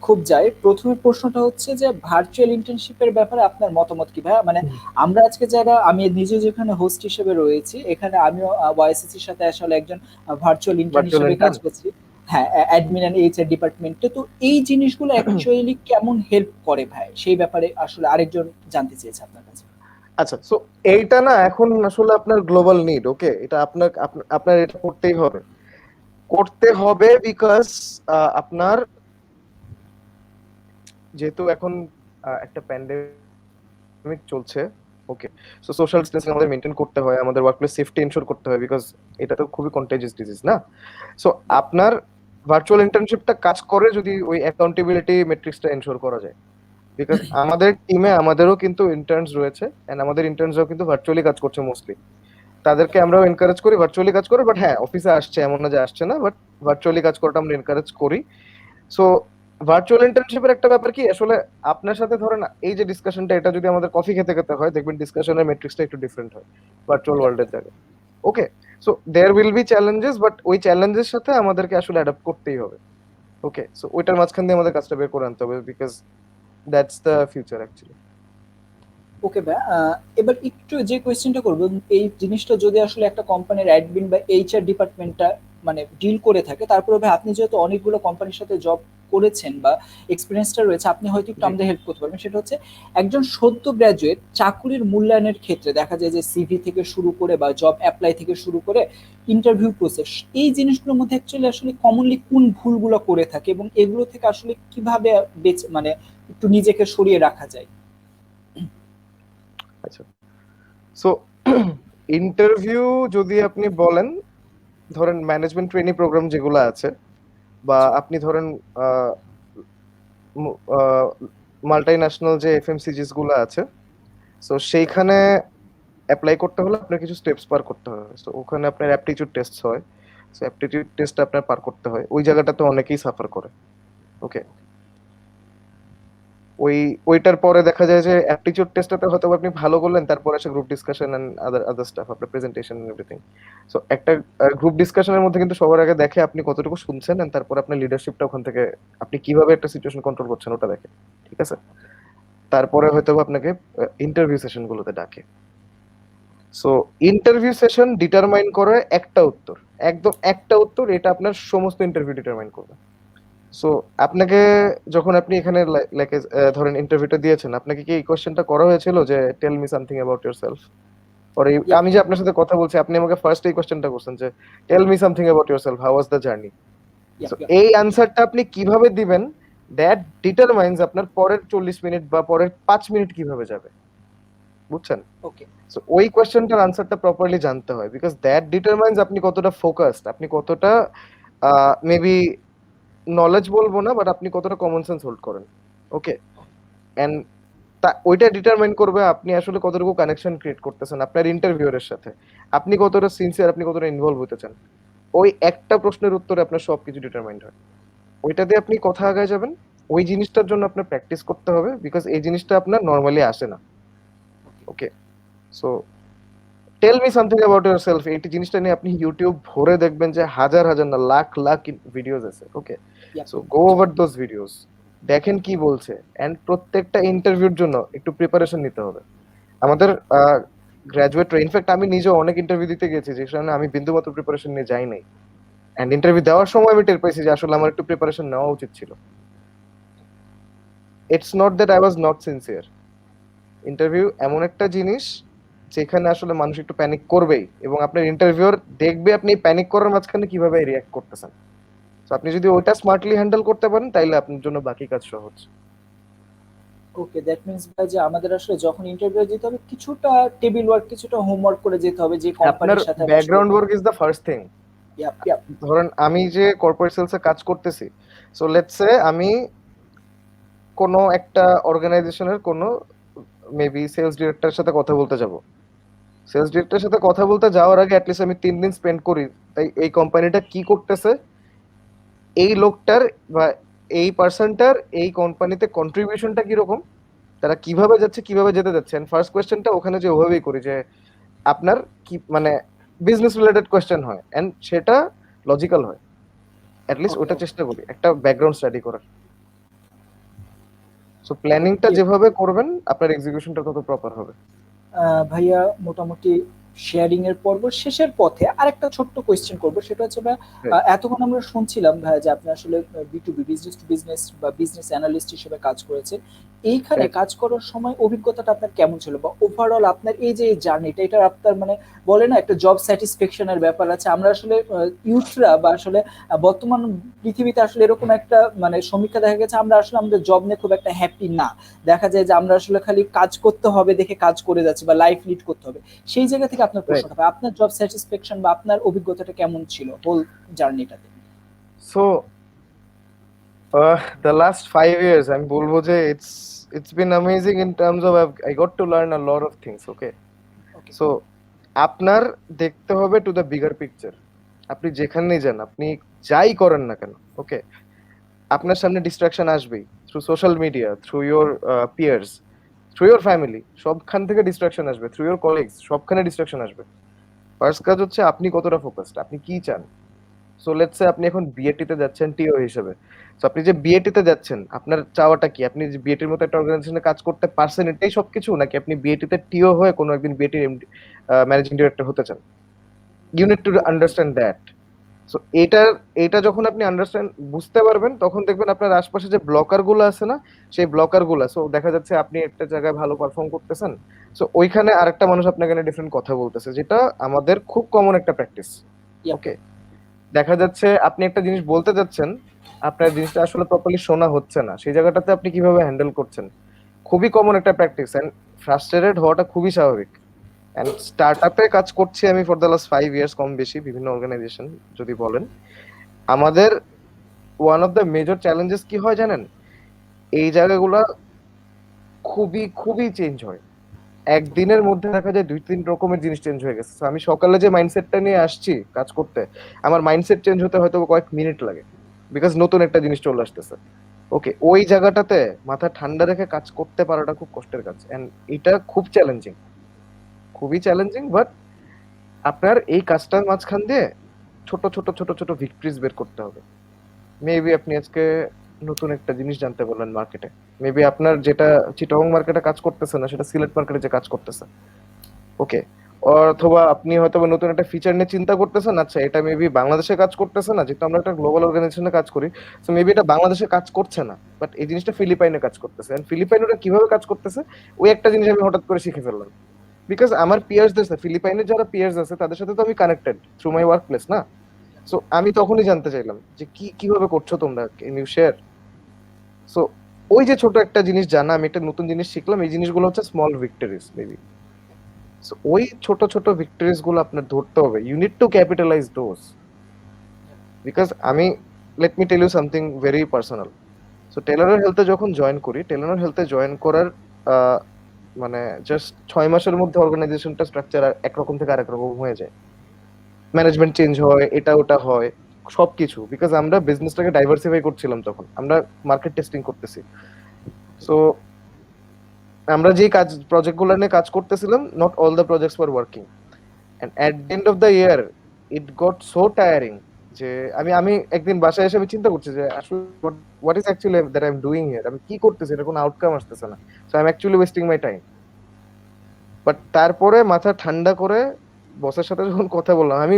খুব যায়। প্রথমে প্রশ্নটা হচ্ছে যে ভার্চুয়াল ইন্টার্নশিপের ব্যাপারে আপনার মতামত কি ভাইয়া? মানে আমরা আজকে যারা, আমি নিজে যেখানে হোস্ট হিসেবে রয়েছি, এখানে আমিও ওয়াইসিসির সাথে আসলে একজন ভার্চুয়াল ইন্টার্ন ভার্চুয়াল হিসেবে কাজ ইন্টার্ন। করছি। হ্যাঁ, অ্যাডমিন এন্ড এইচআর ডিপার্টমেন্টে। তো এই জিনিসগুলো অ্যাকচুয়ালি কেমন হেল্প করে ভাই, সেই ব্যাপারে আসলে আরেকজন জানতে চেয়েছে আপনার কাছে। আচ্ছা, সো এইটা না এখন আসলে আপনার গ্লোবাল নিড। ওকে, এটা আপনার এটা করতে হবে বিকজ আপনার যেহেতু এখন একটা প্যান্ডেমিক চলছে। ওকে, সো সোশ্যাল ডিস্টেন্সিং আমাদের মেনটেন করতে হয়, আমাদের ওয়ার্কপ্লেস সেফটি এনশোর করতে হয়, বিকজ এটা তো খুবই কন্টেজিয়াস ডিজিজ না। সো আপনার ভার্চুয়াল ইন্টার্নশিপটা কাজ করে যদি ওই অ্যাকাউন্টেবিলিটি মেট্রিক্সটা এনশোর করা যায়, বিকজ আমাদের টিমে আমাদেরও কিন্তু ইন্টার্নস রয়েছে, এন্ড আমাদের ইন্টার্নসরাও কিন্তু ভার্চুয়ালি কাজ করছে মোস্টলি। তাদেরকে আমরাও এনকারেজ করি ভার্চুয়ালি কাজ করে, বাট হ্যাঁ অফিসে আসছে এমন না যে আসছে না, বাট ভার্চুয়ালি কাজ করাটা আমরা এনকারেজ করি। সো ভার্চুয়াল ইন্টার্নশিপের একটা ব্যাপার কি আসলে আপনার সাথে ধরেন এই যে ডিসকাশনটা, এটা যদি আমাদের কফি খেতে খেতে হয় দেখবেন ডিসকাশনের মেট্রিক্সটা একটু ডিফারেন্ট হয় ভার্চুয়াল ওয়ার্ল্ডের জায়গায়। ওকে, so there will be challenges, but ওই চ্যালেঞ্জের সাথে আমাদেরকে আসলে অ্যাডাপ্ট করতেই হবে। ওকে, সো ওইটার মাঝখান দিয়ে আমাদের কাজটা বের করে আনতে হবে, because that's the future actually. Okay ভাই, এবার একটু যে কোয়েশ্চেনটা করবো, এই জিনিসটা যদি আসলে একটা কোম্পানির অ্যাডমিন বা এইচআর ডিপার্টমেন্টটা মানে ডিল করে থাকে, তারপরে ভাই আপনি যেহেতু অনেকগুলো কোম্পানির সাথে জব করেছেন বা এক্সপিরিয়েন্সটা রয়েছে, আপনি হয়তো একটু জি। আমাদের হেল্প করতে পারবেন। সেটা হচ্ছে একজন সদ্য গ্রাজুয়েট চাকুরির মূল্যায়নের ক্ষেত্রে দেখা যায় যে সিভি থেকে শুরু করে বা জব অ্যাপ্লাই থেকে শুরু করে ইন্টারভিউ প্রসেস, এই জিনিসগুলোর মধ্যে অ্যাকচুয়ালি আসলে কমনলি কোন ভুলগুলো করে থাকে এবং এগুলো থেকে আসলে কিভাবে মানে একটু নিজেকে সরিয়ে রাখা যায়? আচ্ছা, সো ইন্টারভিউ যদি আপনি বলেন, ধরেন ম্যানেজমেন্ট ট্রেনিং প্রোগ্রাম যেগুলো আছে, বা আপনি ধরেন মাল্টি ন্যাশনাল যে এফএমসিজিস গুলো আছে, সো সেইখানে অ্যাপ্লাই করতে হলে আপনার কিছু স্টেপস পার করতে হয়। সো ওখানে আপনার অ্যাপটিটিউড টেস্ট হয়, সো অ্যাপটিটিউড টেস্ট আপনার পার করতে হয়, ওই জায়গাটাতে অনেকেই সাফার করে। ওকে, ওইটার পরে দেখা যায় যে অ্যাপটিটিউড টেস্টটাতে হয়তো আপনি ভালো করলেন, তারপর আসে group discussion and other stuff, আপনার প্রেজেন্টেশন এন্ড এভরিথিং। সো একটা গ্রুপ ডিসকাশনের মধ্যে কিন্তু সবার আগে দেখে আপনি কতটুকু শুনছেন, এন্ড তারপর আপনার লিডারশিপটা ওখান থেকে আপনি কিভাবে একটা সিচুয়েশন কন্ট্রোল করছেন ওটা দেখে, ঠিক আছে? তারপরে হয়তো আপনাকে ইন্টারভিউ সেশন গুলোতে ডাকে। সো ইন্টারভিউ সেশন ডিটারমাইন করে একটা উত্তর, একদম একটা উত্তর, এটা আপনার সমস্ত ইন্টারভিউ ডিটারমাইন করবে। সো আপনাকে যখন আপনি এখানে ধরেন ইন্টারভিউটা দিয়েছেন, আপনাকে কি এই কোশ্চেনটা করা হয়েছিল যে tell me something about yourself? আর Yep, আমি যে আপনার সাথে কথা বলছি, আপনি আমাকে ফার্স্ট এই কোশ্চেনটা করছেন যে tell me something about yourself, how was the journey? yep, so yep. এই অ্যানসারটা আপনি কিভাবে দিবেন, দ্যাট ডিটারমাইন্স আপনার পরের 40 মিনিট বা পরের 5 মিনিট কিভাবে যাবে, বুঝছেন? ওকে, সো ওই কোশ্চেনটার আনসারটা প্রপারলি জানতে হয়, বিকজ দ্যাট ডিটারমাইন্স আপনি কতটা ফোকাসড, আপনি কতটা মেবি নলেজ বলবো না, বাট আপনি কতটা কমন সেন্স হোল্ড করেন। ওকে, এন্ড ওইটা ডিটারমাইন করবে আপনি আসলে কতটুকু কানেকশন ক্রিয়েট করতেছেন আপনার ইন্টারভিউয়ারের সাথে, আপনি কতটা সিনসিয়ার, আপনি কতটা ইনভলভ হতে চান। ওই একটা প্রশ্নের উত্তরে আপনার সবকিছু ডিটারমাইন্ড হয়। ওইটা দিয়ে আপনি কথা আগায় যাবেন। ওই জিনিসটার জন্য আপনার প্র্যাকটিস করতে হবে, বিকজ এই জিনিসটা আপনার নর্মালি আসে না। Okay, so tell me something about yourself, এই জিনিসটা নিয়ে আপনি ইউটিউব ভরে দেখবেন যে হাজার হাজার না লাখ লাখ ভিডিওস আছে। ওকে, yep. So go over those videos, দেখেন কি বলছে, এন্ড প্রত্যেকটা ইন্টারভিউর জন্য একটু প্রিপারেশন নিতে হবে। আমাদের গ্রাজুয়েট, ইনফ্যাক্ট আমি নিজে অনেক ইন্টারভিউ দিতে গেছি যেখানে আমি বিন্দুমাত্র প্রিপারেশন নিয়ে যাই নাই, এন্ড ইন্টারভিউ দেওয়ার সময় আমি টের পাইছি যে আসলে আমার একটু প্রিপারেশন নেওয়া উচিত ছিল। It's not that I was not sincere. Interview এমন একটা জিনিস যেখানে আসলে মানুষ একটু প্যানিক করবেই, এবং আপনার ইন্টারভিউর দেখবে আপনি প্যানিক করার মাঝখানে কিভাবে রিয়াক্ট করতেছেন। তো আপনি যদি ওটা স্মার্টলি হ্যান্ডেল করতে পারেন, তাইলে আপনার জন্য বাকি কাজ সহজ। ওকে, দ্যাট মিন্স ভাই যে আমাদের আসলে যখন ইন্টারভিউ যেতে হবে কিছুটা টেবিল ওয়ার্ক, কিছুটা হোমওয়ার্ক করে যেতে হবে যে আপনার কোম্পানির সাথে আমি আসলে। Background work is the first thing. Yep, yep. ধরেন আমি যে কর্পোরেট সেলসে কাজ করতেছি, সো লেটস সে আমি কোনো একটা অর্গানাইজেশনের কোনো মেবি সেলস ডিরেক্টরের সাথে কথা বলতে যাব। সেলস ডিরেক্টরের সাথে কথা বলতে যাওয়ার আগে অ্যাটলিস্ট আমি 3 দিন স্পেন্ড করি তাই এই কোম্পানিটা কি করতেছে, এই লোকটার বা এই পার্সনটার এই কোম্পানিতে কন্ট্রিবিউশনটা কিরকম, তারা কিভাবে যাচ্ছে, কিভাবে যেতে যাচ্ছে। ফার্স্ট কোয়েশ্চেনটা ওখানে যে ওভাবেই করি যে আপনার কি মানে বিজনেস রিলেটেড কোয়েশ্চেন হয়, এন্ড সেটা লজিক্যাল হয়, অ্যাটলিস্ট ওকে, ওটা ওকে। চেষ্টা করি একটা ব্যাকগ্রাউন্ড স্টাডি করার। সো প্ল্যানিংটা ওকে যেভাবে করবেন আপনার এক্সিকিউশনটা তত প্রপার হবে। ভাইয়া, মোটামুটি শেয়ারিং এর পর্ব শেষের পথে আরেকটা ছোট্ট কোয়েশ্চেন করবো। সেটা হচ্ছে ভাই, এতক্ষণ আমরা শুনছিলাম ভাই যে আপনি আসলে B2B, বিজনেস টু বিজনেস বা বিজনেস অ্যানালিস্ট হিসেবে কাজ করেছেন। এইখানে Right. কাজ করার সময় অভিজ্ঞতাটা আপনার কেমন ছিল, বা ওভারঅল আপনার এই যে জার্নিটা, এটা আপনার মানে বলে না একটা জব স্যাটিসফ্যাকশনের ব্যাপার আছে। আমরা আসলে ইউথরা বা আসলে বর্তমান পৃথিবীতে আসলে এরকম একটা মানে সমীক্ষা দেখা গেছে আমরা আসলে আমাদের জব নিয়ে খুব একটা হ্যাপি না। দেখা যায় যে আমরা আসলে খালি কাজ করতে হবে দেখে কাজ করে যাচ্ছি বা লাইফ লিড করতে হবে। সেই জায়গা থেকে আপনার Right. প্রশ্নটা ভাই, আপনার জব স্যাটিসফ্যাকশন বা আপনার অভিজ্ঞতাটা কেমন ছিল whole জার্নিটাতে? So the last 5 years আমি বলবো যে it's been amazing in terms of I got to learn a lot of things. Okay, okay, so আপনার দেখতে হবে টু দ্য বিগার পিকচার। আপনি যেখানেই যান, আপনি যাই করেন না কেন, ওকে, আপনার সামনে ডিস্ট্রাকশন আসবেই, through social media, through your peers, through your family, সবখান থেকে ডিস্ট্রাকশন আসবে, থ্রু ইয়োর কলিগস, সবখানে ডিস্ট্রাকশন আসবে। ফার্স্ট কাজ হচ্ছে আপনি কতটা ফোকাসড, আপনি কি চান। সো লেটস সে আপনি এখন বিএটিতে যাচ্ছেন টিও হিসেবে। সো আপনি যে বিএটিতে যাচ্ছেন আপনার চাওয়াটা কি? আপনি যে বিএটির মতো একটা অর্গানাইজেশনে কাজ করতে পারছেন এটাই সবকিছু, নাকি আপনি বিএটিতে টিও হয়ে কোনো একদিন বিএটির ম্যানেজিং ডিরেক্টর হতে চান? You need to understand that. So এটা যখন আপনি আন্ডারস্ট্যান্ড বুঝতে পারবেন তখন দেখবেন আপনার আশপাশে যে ব্লকার গুলো আছে না, সেই ব্লকার গুলো, সো দেখা যাচ্ছে আপনি একটা জায়গায় ভালো পারফর্ম করতেছেন, সো ওইখানে আরেকটা মানুষ আপনাকে ডিফারেন্ট কথা বলতেছে, যেটা আমাদের খুব কমন একটা প্র্যাকটিস। Yep. ওকে, দেখা যাচ্ছে আপনি একটা জিনিস বলতে যাচ্ছেন, আপনার জিনিসটা আসলে প্রপারলি শোনা হচ্ছে না, সেই জায়গাটাতে আপনি কিভাবে হ্যান্ডেল করছেন, খুবই কমন একটা প্র্যাকটিস। এন্ড ফ্রাস্ট্রেটেড হওয়াটা খুবই স্বাভাবিক। এন্ড স্টার্টআপে কাজ করছি আমি ফর দ্য লাস্ট 5 ইয়ার্স, কম বেশি বিভিন্ন অর্গানাইজেশন যদি বলেন। আমাদের one of the major challenges কি হয় জানেন? এই জায়গাগুলো খুবই খুবই চেঞ্জ হয়। একদিনের মধ্যে দেখা যায় 2-3 রকমের জিনিস চেঞ্জ হয়ে গেছে। So আমি সকালে যে মাইন্ডসেটটা নিয়ে আসছি কাজ করতে, আমার মাইন্ডসেট চেঞ্জ হতে হয়তো কয়েক মিনিট লাগে, বিকজ নতুন একটা জিনিস চলে আসতেছে। ওকে, ওই জায়গাটাতে মাথা ঠান্ডা রেখে কাজ করতে পারাটা খুব কষ্টের কাজ, এন্ড এটা খুব চ্যালেঞ্জিং, খুবই চ্যালেঞ্জিং। বাট আপনার এই কাজটার মাঝখান দিয়ে ছোট ছোট ছোট ছোট ভিক্টরিজ বের করতে হবে। মেবি আপনি আজকে নতুন একটা জিনিস জানতে পারলেন মার্কেটে, মেবি আপনার যেটা চিটাগং মার্কেটে কাজ করতেছে না সেটা সিলেট মার্কেটে যে কাজ করতেছে। ওকে, অথবা আপনি হয়তো বা নতুন একটা ফিচার নিয়ে চিন্তা করতেছেন, আচ্ছা এটা মেবি বাংলাদেশে কাজ করতেছে না, যেহেতু আমরা একটা গ্লোবাল অর্গানাইজেশনে কাজ করি, সো মেবি এটা বাংলাদেশে কাজ করছে না, বাট এই জিনিসটা ফিলিপাইনে কাজ করতেছে। এন্ড ফিলিপাইনে ওটা কিভাবে কাজ করতেছে, ওই একটা জিনিস আমি হঠাৎ করে শিখে ফেললাম, বিকজ আমার পিয়ার্সদের সাথে, ফিলিপাইনের যারা পিয়ার্স আছে তাদের সাথে তো আমি connected through my work place না। সো আমি তখনই জানতে চাইলাম যে কিভাবে করছো তোমরা, ক্যান ইউ শেয়ার। সো ওই যে ছোট একটা জিনিস জানা, আমি একটা নতুন জিনিস শিখলাম, এই জিনিসগুলো হচ্ছে স্মল ভিক্টরিজ মেবি। সো ওই ছোট ছোট ভিক্টরিজ গুলো আপনার ধরতে হবে, you need to capitalize those. Because আমি, let me tell you something very personal. So Telenor হেলথে যখন জয়েন করি, টেলর হেলথে জয়েন করার আহ, মানে জাস্ট 6 মাসের মধ্যে অর্গানাইজেশনটা স্ট্রাকচার একরকম থেকে আরেক রকম হয়ে যায়, ম্যানেজমেন্ট চেঞ্জ হয়, এটা ওটা হয়, সবকিছু। বিকজ আমরা বিজনেসটাকে ডাইভার্সিফাই করছিলাম, তখন আমরা মার্কেট টেস্টিং করতেছি। সো আমরা যে কাজ প্রজেক্ট গুলো নিয়ে কাজ করতেছিলাম, not all the projects were working, and at the end of the year it got so tiring যে আমি আমি একদিন বাসায় এসে আমি চিন্তা করছি যে আসলে what is actually that I am doing here, আমি কি করতেছি, এটা কোনো আউটকাম আসতেছে না, so I am actually wasting my time. But তারপরে মাথা ঠান্ডা করে বসের সাথে যখন কথা বললাম, আমি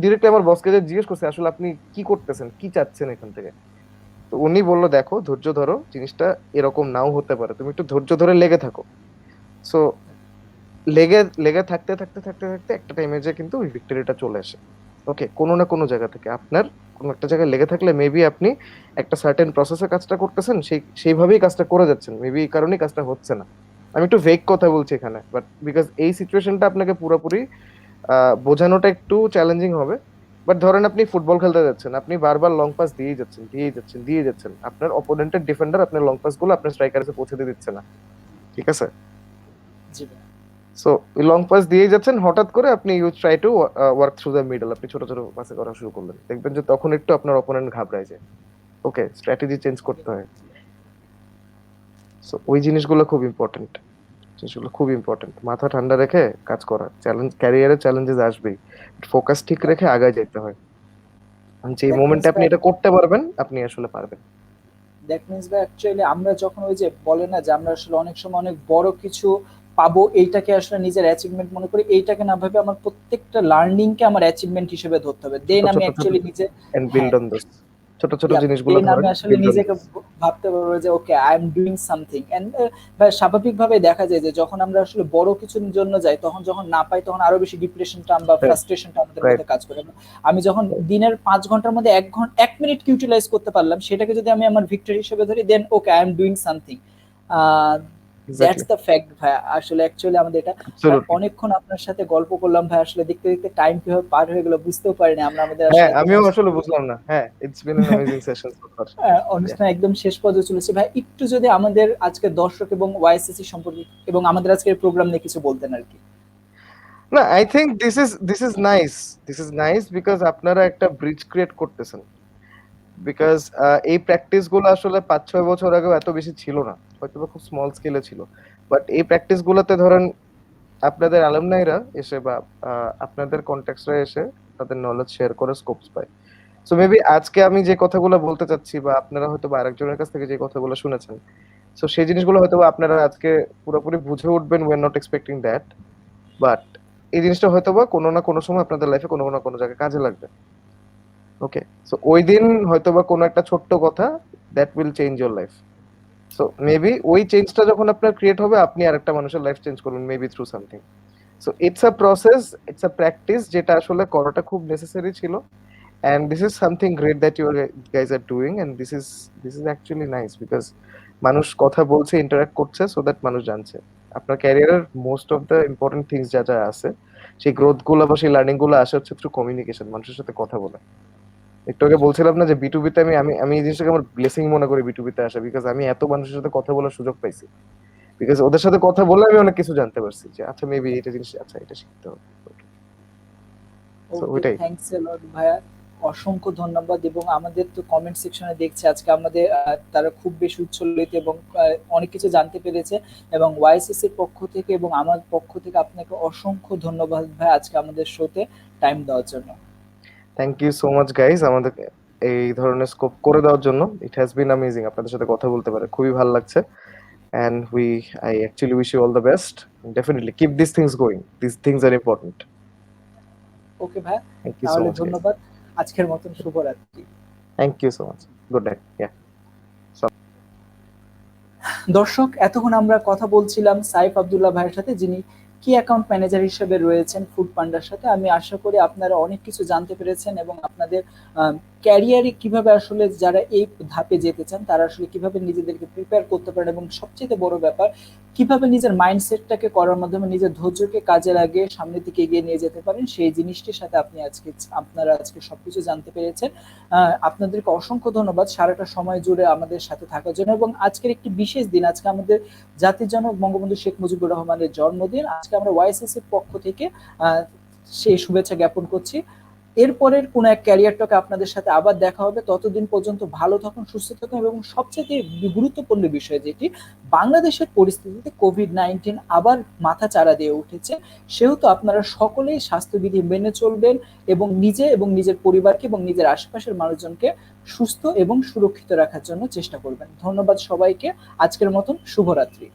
ডিরেক্টলি আমার বসকে যে জিজ্ঞেস করছি আসলে আপনি কি করতেছেন, কি চাচ্ছেন এখান থেকে। তো উনি বললো দেখো ধৈর্য ধরো, জিনিসটা এরকম নাও হতে পারে, তুমি একটু ধৈর্য ধরে লেগে থাকো। সো লেগে লেগে থাকতে থাকতে থাকতে থাকতে একটা টাইমে যে কিন্তু ওই ভিক্টরিটা চলে আসে। ওকে, কোনো না কোনো জায়গা থেকে আপনার কোনো একটা জায়গায় লেগে থাকলে মেবি আপনি একটা সার্টেন প্রসেসে কাজটা করতেছেন, সেইভাবেই কাজটা করে যাচ্ছেন, মেবি এই কারণেই কাজটা হচ্ছে না। আমি একটু ভেগ কথা বলছি এখানে, বাট বিকজ এই সিচুয়েশনটা আপনাকে পুরোপুরি বোঝানোটা একটু চ্যালেঞ্জিং হবে। বাট ধরেন আপনি ফুটবল খেলতে যাচ্ছেন, আপনি বারবার লং পাস দিয়েই যাচ্ছেন দিয়েই যাচ্ছেন দিয়েই যাচ্ছেন, আপনার অপোনেন্টের ডিফেন্ডার আপনার লং পাস গুলো আপনার স্ট্রাইকারে পৌঁছে দিয়ে দিচ্ছে না, ঠিক আছে? জি ভাই। সো লং পাস দিয়েই যাচ্ছেন, হঠাৎ করে আপনি you try to work through the middle, আপনি ছোট ছোট পাসে করা শুরু করলেন, দেখবেন যে তখন একটু আপনার অপোনেন্ট ঘাবড়ায় যায়। ওকে, স্ট্র্যাটেজি চেঞ্জ করতে হয়। সো ওই জিনিসগুলো খুব ইম্পর্টেন্ট, জিনিসগুলো খুব ইম্পর্টেন্ট, মাথা ঠান্ডা রেখে কাজ করা। চ্যালেঞ্জ, ক্যারিয়ারে চ্যালেঞ্জেস আসবেই, ফোকাস ঠিক রেখে আগায় যেতে হয়। যে দ্যাট মিনস মোমেন্টে আপনি ভাই, এটা করতে পারবেন আপনি আসলে পারবেন। দ্যাট মিনস ভাই অ্যাকচুয়ালি আমরা যখন ওই যে বলে না যে আমরা আসলে অনেক সময় অনেক বড় কিছু পাবো, এইটাকে আসলে নিজের অ্যাচিভমেন্ট মনে করি, এইটাকে না ভেবে আমার প্রত্যেকটা লার্নিংকে আমার অ্যাচিভমেন্ট হিসেবে ধরতে হবে, দেন ছোট আমি ছোট ছোট অ্যাকচুয়ালি নিজে, এন্ড বিল্ড হ্যাঁ, অন দোস, ছোট ছোট জিনিসগুলো দেন আমি ধরেন, আসলে বিল্ড অন নিজেকে দোস। ভাবতে পারবো যে okay I am doing something. And স্বাভাবিকভাবে দেখা যায় যে যখন আমরা আসলে বড় কিছুর জন্য যাই, তখন যখন না পাই তখন আরো বেশি ডিপ্রেশনটা বা রাইট, ফ্রাস্ট্রেশনটা আমাদের রাইট। মধ্যে কাজ করে। আমি যখন দিনের 5 ঘন্টার মধ্যে 1 মিনিট ইউটিলাইজ করতে পারলাম, সেটাকে যদি আমি আমার ভিক্টরি হিসেবে ধরি, then okay I am doing something. That's exactly, the fact ভাই। আসলে অ্যাকচুয়ালি আমাদের এটা ভাই, অ্যাবসলিউটলি। অনেকক্ষণ আপনার সাথে গল্প করলাম ভাই, আসলে দেখতে দেখতে টাইম কিভাবে পার হয়ে গেল বুঝতেও পারিনি আমরা, আমাদের হ্যাঁ, আসলে একদম আমিও আসলে বুঝলাম না। হ্যাঁ, it's been an amazing session so far. অনুষ্ঠান একদম শেষ পর্যায়ে চলেছে ভাই, একটু যদি আমাদের আজকের দর্শক এবং ওয়াইসিসি সম্পর্কে এবং আমাদের আজকের প্রোগ্রাম নিয়ে কিছু বলতেন আর কি। না, I think this is nice, this is nice because আপনারা একটা ব্রিজ ক্রিয়েট করতেছেন। বিকজ এই প্র্যাকটিস গুলো আসলে 5-6 বছর আগেও এত বেশি ছিল না, হয়তো বা খুব স্মল স্কেলে ছিল, বাট এই প্র্যাকটিস গুলোতে ধরেন আপনাদের অ্যালুমনাইরা এসে বা আপনাদের কন্ট্যাক্টসরা এসে তাদের নলেজ শেয়ার করে স্কোপস পায়। সো মেবি আজকে আমি যে কথাগুলো বলতে চাচ্ছি বা আপনারা হয়তো বা আরেকজনের কাছ থেকে যে কথাগুলো শুনেছেন, সো সেই জিনিসগুলো হয়তো বা আপনারা আজকে পুরোপুরি বুঝে উঠবেন, we are not expecting that, but এই জিনিসটা হয়তো বা কোনো না কোনো সময় আপনাদের লাইফে কোনো না কোনো জায়গায় কাজে লাগবে। ওকে, সো ওই দিন হয়তো বা কোনো একটা ছোট্ট কথা that will change your life. So maybe ওই চেঞ্জটা যখন আপনার ক্রিয়েট হবে, আপনি আরেকটা মানুষের লাইফ চেঞ্জ করবেন maybe through something. So it's a process, it's a practice, যেটা আসলে করাটা খুব নেসেসারি ছিল। And this is something great that you guys are doing, and this is actually nice because মানুষ কথা বলছে, ইন্টারঅ্যাক্ট করছে, সো দ্যাট মানুষ জানছে আপনার ক্যারিয়ারের most of the important things যা যা আছে, সেই গ্রোথ গুলো বা সেই লার্নিং গুলো আসে হচ্ছে থ্রু কমিউনিকেশন, মানুষের সাথে কথা বলে। একটু আগে বলছিলাম না যে বিটুবি তে আমি এই জিনিসটাকে আমার ব্লেসিং মনে করি বিটুবি তে আসা, বিকজ আমি এত মানুষের সাথে কথা বলার সুযোগ পাইছি, বিকজ ওদের সাথে কথা বলে আমি অনেক কিছু জানতে পারছি যে আচ্ছা মেবি এটা জিনিস, আচ্ছা এটা শিখতে হবে। সো ওকে, ওইটাই। থ্যাংকস এ লট ভাইয়া, অসংখ্য ধন্যবাদ। এবং আমাদের তো কমেন্ট সেকশনে দেখছি আজকে আমাদের তারা খুব বেশি উচ্ছ্বসিত এবং অনেক কিছু জানতে পেরেছে। এবং ওয়াইসিসির পক্ষ থেকে এবং আমার পক্ষ থেকে আপনাকে অসংখ্য ধন্যবাদ ভাই আজকে আমাদের শোতে টাইম দেওয়ার জন্য। Thank you so much guys আমাদের এই ধরনের স্কোপ করে দেওয়ার জন্য। ইট হ্যাজ বিন অ্যামেজিং আপনাদের সাথে কথা বলতে পারে, খুবই ভালো লাগছে। And I actually wish you all the best. Definitely keep this things going, this things are important. Okay ভাই, থ্যাংক ইউ সো তাহলে মাচ গাইজ। ধন্যবাদ, আজকের মতন শুভরাত্রি। Thank you so much, good night. দর্শক, এতক্ষণ আমরা কথা বলছিলাম সাইফ আব্দুল্লাহ ভাইয়ের সাথে, যিনি কি অ্যাকাউন্ট ম্যানেজার হিসেবে রয়েছেন ফুড পান্ডার সাথে। আমি আশা করি আপনারা অনেক কিছু জানতে পেরেছেন এবং আপনাদের ক্যারিয়ারে কিভাবে আসলে যারা এই ধাপে যেতে চান তারা আসলে কিভাবে নিজেদেরকে প্রিপেয়ার করতে পারেন, এবং সবচেয়ে বড় ব্যাপার কিভাবে নিজের মাইন্ডসেটটাকে করার মাধ্যমে নিজের ধৈর্যকে কাজে লাগিয়ে সামনের দিকে এগিয়ে নিয়ে যেতে পারেন, সেই জিনিসটির সাথে আপনারা আজকে সবকিছু জানতে পেরেছেন। আপনাদেরকে অসংখ্য ধন্যবাদ সারাটা সময় জুড়ে আমাদের সাথে থাকার জন্য। এবং আজকের একটি বিশেষ দিন, আজকে আমাদের জাতির জনক বঙ্গবন্ধু শেখ মুজিবুর রহমানের জন্মদিন। আজকে আমরা ওয়াইসিসির পক্ষ থেকে সেই শুভেচ্ছা জ্ঞাপন করছি। এরপরের কোন এক ক্যারিয়ার টকে আপনাদের সাথে আবার দেখা হবে। ততদিন পর্যন্ত ভালো থাকুন, সুস্থ থাকুন, এবং সবচেয়ে গুরুত্বপূর্ণ বিষয় যেটি, বাংলাদেশের পরিস্থিতিতে কোভিড-19 আবার মাথা চাড়া দিয়ে উঠেছে, সেহেতু আপনারা সকলেই স্বাস্থ্যবিধি মেনে চলবেন এবং নিজের পরিবারকে এবং নিজের আশেপাশের মানুষজনকে সুস্থ এবং সুরক্ষিত রাখার জন্য চেষ্টা করবেন। ধন্যবাদ সবাইকে, আজকের মতন শুভরাত্রি।